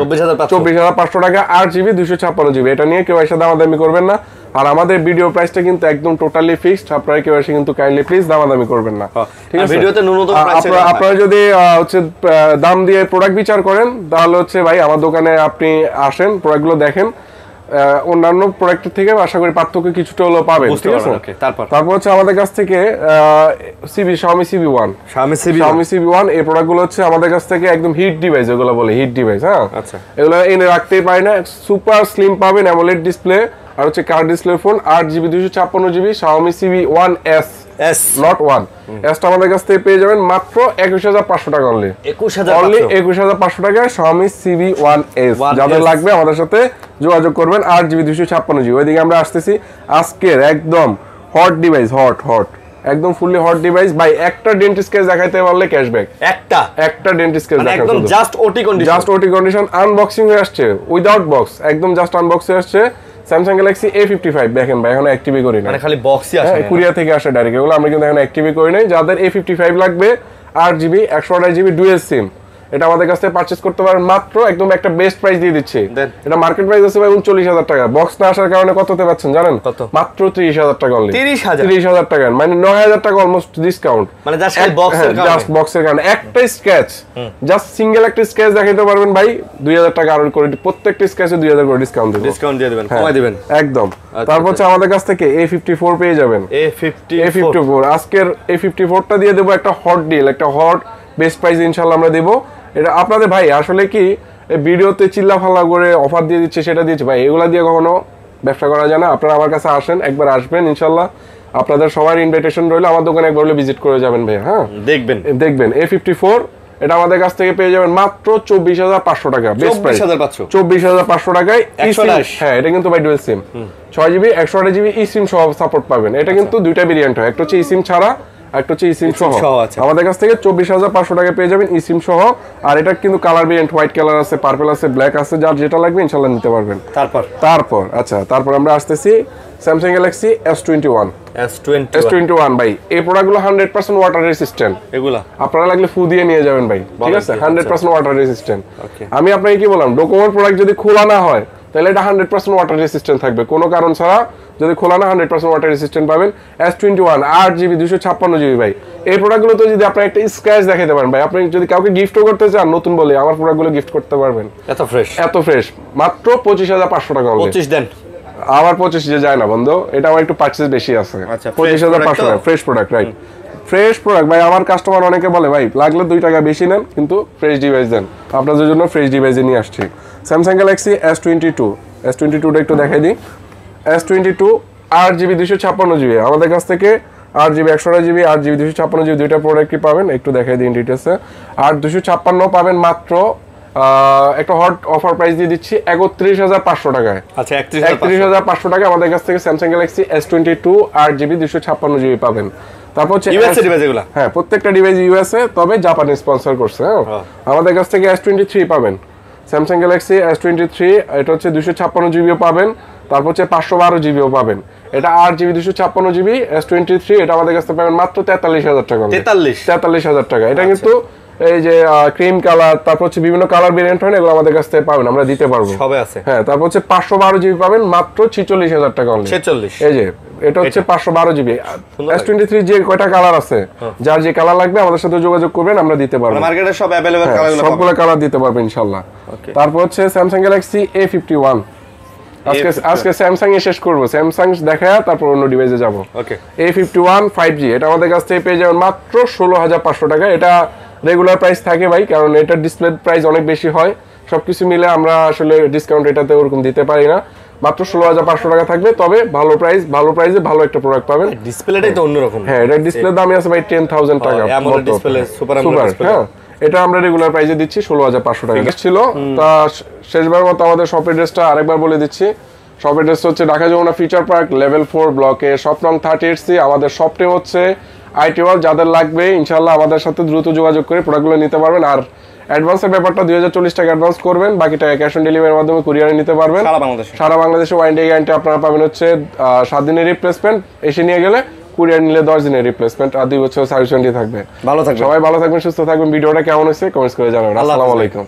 24500 টাকা 8GB 256GB। এটা নিয়ে কেউ এসে দামাদামি করবেন না, আর আমাদের ভিডিও প্রাইসটা কিন্তু একদম টোটালি ফিক্সড, আপনারা কেউ এসে কিন্তু কাইন্ডলি প্লিজ দামাদামি করবেন না, ঠিক আছে? ভিডিওতে ন্যূনতম প্রাইসে আপনারা যদি হচ্ছে দাম দিয়ে প্রোডাক্ট বিচার করেন তাহলে হচ্ছে ভাই আমার দোকানে আপনি আসেন, প্রোডাক্টগুলো দেখেন, অন্যান্য প্রোডাক্টের থেকে আশা করি পার্থক্য কিছুটা হলেও পাবেন, ঠিক আছে? তারপর হচ্ছে আমাদের কাছ থেকে Xiaomi CB1 এই প্রোডাক্টগুলো হচ্ছে আমাদের কাছ থেকে একদম হিট ডিভাইস, এগুলো বলে হিট ডিভাইস, হ্যাঁ আচ্ছা, এগুলো এনে রাখতেই পারি না, সুপার স্লিম পাবেন, অ্যামোলেড ডিসপ্লে আর হচ্ছে card display phone, 8GB 256GB Xiaomi CB1S not 1 এসটা আমাদের কাছ থেকে পেয়ে যাবেন মাত্র 21500 টাকা অনলি 21500 টাকায় Xiaomi CB1S। যাদের লাগবে আমাদের সাথে যোগাযোগ করবেন, 8GB 256GB। ওইদিকে আমরা আসতেছি আজকের একদম হট ডিভাইস, হট একদম ফুললি হট ডিভাইস ভাই। একটা ডেন্টিস্ট কেস দেখাইতে পারলে ক্যাশব্যাক, একটা ডেন্টিস্ট কেস দেখানো, একদম জাস্ট ওটি কন্ডিশন আনবক্সিং হয়ে আসছে, উইদাউট বক্স, একদম জাস্ট আনবক্স হয়ে আসছে Samsung Galaxy A55। দেখেন ভাই এখনো অ্যাক্টিভই করি না, মানে খালি বক্সই আসে, কুরিয়ার থেকে আসে ডাইরেক্ট, এগুলো আমরা কিন্তু এখন অ্যাক্টিভই করি নাই। যাদের A55 লাগবে 8GB 128GB ডুয়াল সিম, এটা আমাদের কাছ থেকে পারচেজ করতে পারেন মাত্র একদম একটা বেস্ট প্রাইস দিয়ে দিচ্ছি। এটা মার্কেট প্রাইস আছে ভাই 39000 টাকা, বক্স না আসার কারণে কততে পাচ্ছেন জানেন? মাত্র 30000 টাকা অনলি, 30000 টাকা, মানে 9000 টাকা অলমোস্ট ডিসকাউন্ট, মানে জাস্ট বক্সের কারণে একটা স্ক্র্যাচ, জাস্ট সিঙ্গেল একটা স্ক্র্যাচ দেখাইতে পারবেন ভাই 2000 টাকা আর করে, প্রত্যেকটা স্ক্র্যাচে 2000 করে ডিসকাউন্ট দিয়ে দিবেন, কমাই দিবেন একদম। তারপর হচ্ছে আমাদের কাছ থেকে A54 পেয়ে যাবেন, A54 আজকের A54টা দিয়ে দেব একটা হট ডিল, একটা হট বেস্ট প্রাইস ইনশাআল্লাহ আমরা দেব। এটা আপনাদের ভাই আসলে কি ভিডিওতে চিল্লা ফাল্লা করে অফার দিয়ে দিচ্ছে সেটা দিচ্ছে ভাই, এগুলা দিয়ে কখনো ব্যবসা করা যায় না। আপনারা আমার কাছে আসেন, একবার আসবেন ইনশাআল্লাহ, আপনাদের সবার ইনভাইটেশন রইল, আমার দোকানে একবার হলে ভিজিট করে যাবেন ভাই, হ্যাঁ দেখবেন A54 এটা আমাদের কাছ থেকে পেয়ে যাবেন মাত্র 24500 টাকা, বেস্ট প্রাইস 24500 টাকায় হ্যাঁ, এটা কিন্তু ভাই dual SIM 6GB 128GB eSIM সহ সাপোর্ট পাবেন। এটা কিন্তু দুইটা ভেরিয়েন্ট হয়, একটা হচ্ছে eSIM ছাড়া, একটা হচ্ছে eSIM সহ। আমাদের কাছ থেকে 24500 টাকা পেয়ে যাবেন eSIM সহ। আর এটা কিন্তু কালার ভেরিয়েন্ট, হোয়াইট কালার আছে, পার্পল আছে, ব্ল্যাক আছে, যার যেটা লাগবে ইনশাআল্লাহ নিতে পারবেন। তারপর আমরা আসতেছি Samsung Galaxy S21 ভাই। এই প্রোডাক্টগুলো 100% ওয়াটার রেসিস্ট্যান্ট, এগুলা আপনারা লাগলে ফু দিয়ে নিয়ে যাবেন ভাই, ঠিক আছে? 100% ওয়াটার রেসিস্ট্যান্ট। আমি আপনাকে কি বললাম, ডকুমেন্ট প্রোডাক্ট যদি খোলা না হয় তাহলে এটা 100% ওয়াটার রেসিস্ট্যান্ট থাকবে, কোনো কারণ ছাড়া যদি খোলা না 100% ওয়াটার রেসিস্ট্যান্ট পাবেন। S21 8GB 256GB ভাই। এই প্রোডাক্টগুলো তো যদি আপনি একটা স্ক্র্যাচ দেখাইতে পারেন ভাই, আপনি যদি কাউকে গিফটও করতে চান নতুন বলে, আমার প্রোডাক্টগুলো গিফট করতে পারবেন, এত ফ্রেশ মাত্র 25500 টাকা। 25 দেন, আমার 25 যে যায় না বন্ধু, এটা আমার একটু পারচেজ বেশি আছে। 25500 টাকা fresh product, right? Fresh product ভাই। আমার কাস্টমার অনেকে বলে ভাই লাগলে 2 টাকা বেশি নেন কিন্তু ফ্রেশ ডিভাইস দেন, আপনাদের জন্য ফ্রেশ ডিভাইসে নিয়ে আসছি। Samsung Galaxy S22টা একটু দেখাই দিই। S22 8GB 256GB আমাদের কাছ থেকে 8GB 128GB 8GB 256GB দুইটা প্রোডাক্টই পাবেন, একটু দেখাই দিন ডিটেইলসে। 256 পাবেন মাত্র একটা হট অফার প্রাইস দিয়ে দিচ্ছি 31500 টাকায়। আচ্ছা 31500 টাকা আমাদের কাছ থেকে Samsung Galaxy S22 8GB 256GB পাবেন। তারপর হচ্ছে ইউএসএ ডিভাইস এগুলা, হ্যাঁ প্রত্যেকটা ডিভাইস ইউএসএ, তবে জাপানি স্পন্সর করছে। হ্যাঁ আমাদের কাছ থেকে S23 পাবেন, Samsung Galaxy S23 এটা হচ্ছে 256GBও পাবেন, তারপর হচ্ছে 512GBও পাবেন। এটা 8GB 256GB S23 এটা আমাদের কাছ থেকে পাবেন মাত্র 43000 টাকা। 43000 টাকা। এটা কিন্তু এই যে ক্রিম কালার, তারপর হচ্ছে বিভিন্ন কালার ভেরিয়েন্ট হয় না, এগুলো আমাদের কাছ থেকে পাবেন, আমরা দিতে পারবো, সবে আছে। হ্যাঁ তারপর হচ্ছে 512GB পাবেন মাত্র 46000 টাকা অনলি। 46 এই যে এটা হচ্ছে 512GB S23 যে কয়টা কালার আছে, যার যে কালার লাগবে আমাদের সাথে যোগাযোগ করবেন, আমরা দিতে পারবো। মার্কেটে সব अवेलेबल কালারগুলো সবগুলো কালার দিতে পারবেন ইনশাআল্লাহ। তারপর হচ্ছে Samsung Galaxy A51। আজকে স্যামসাং এ শেষ করব, স্যামসাং দেখায় তারপর অন্য ডিভাইসে যাব। ওকে A51 5G এটা আমাদের কাছ থেকে পেয়ে যাবেন মাত্র 16500 টাকা। এটা রেগুলার প্রাইস থাকে ভাই, কারণ এটার ডিসপ্লে প্রাইস অনেক বেশি হয়, সবকিছু মিলে আমরা আসলে ডিসকাউন্ট এটাতে ওরকম দিতে পারি না। মাত্র 16500 টাকা থাকবে, তবে ভালো প্রাইসে ভালো একটা প্রোডাক্ট পাবেন। ডিসপ্লেটাই তো অন্যরকম। হ্যাঁ এটার ডিসপ্লে দামই আছে ভাই 10000 টাকা। AMOLED display, super AMOLED display. হ্যাঁ এটা আমরা রেগুলার প্রাইসে দিচ্ছি 16500 টাকা ছিল। তা শেষবার মতো আমাদের শপ অ্যাড্রেসটা আরেকবার বলে দিচ্ছি। শপ অ্যাড্রেস হচ্ছে Dhaka Jamuna Future Park level 4 ব্লকে শপ নং 38C। আমাদের শপটি হচ্ছে আইটি ওয়ার্ল্ড। যাদের লাগবে ইনশাআল্লাহ আমাদের সাথে দ্রুত যোগাযোগ করে প্রোডাক্টগুলো নিতে পারবেন। আর অ্যাডভান্সের ব্যাপারটা 2040 টাকা অ্যাডভান্স করবেন, বাকি টাকা ক্যাশ অন ডেলিভারির মাধ্যমে কুরিয়ারে নিতে পারবেন সারা বাংলাদেশে। ওয়ারেন্টি গ্যারান্টি আপনারা পাবেন হচ্ছে 7 দিনের রিপ্লেসমেন্ট, এসে নিয়ে গেলে কুরিয়ার নিলে 10 দিনের রিপ্লেসমেন্ট, আর 2 বছর সার্ভিস ওয়ারেন্টি থাকবে। ভালো থাকবেন, সবাই ভালো থাকবেন, সুস্থ থাকবেন। ভিডিওটা কেমন হয়েছে কমেন্টস করে জানাবেন। আসসালামু আলাইকুম।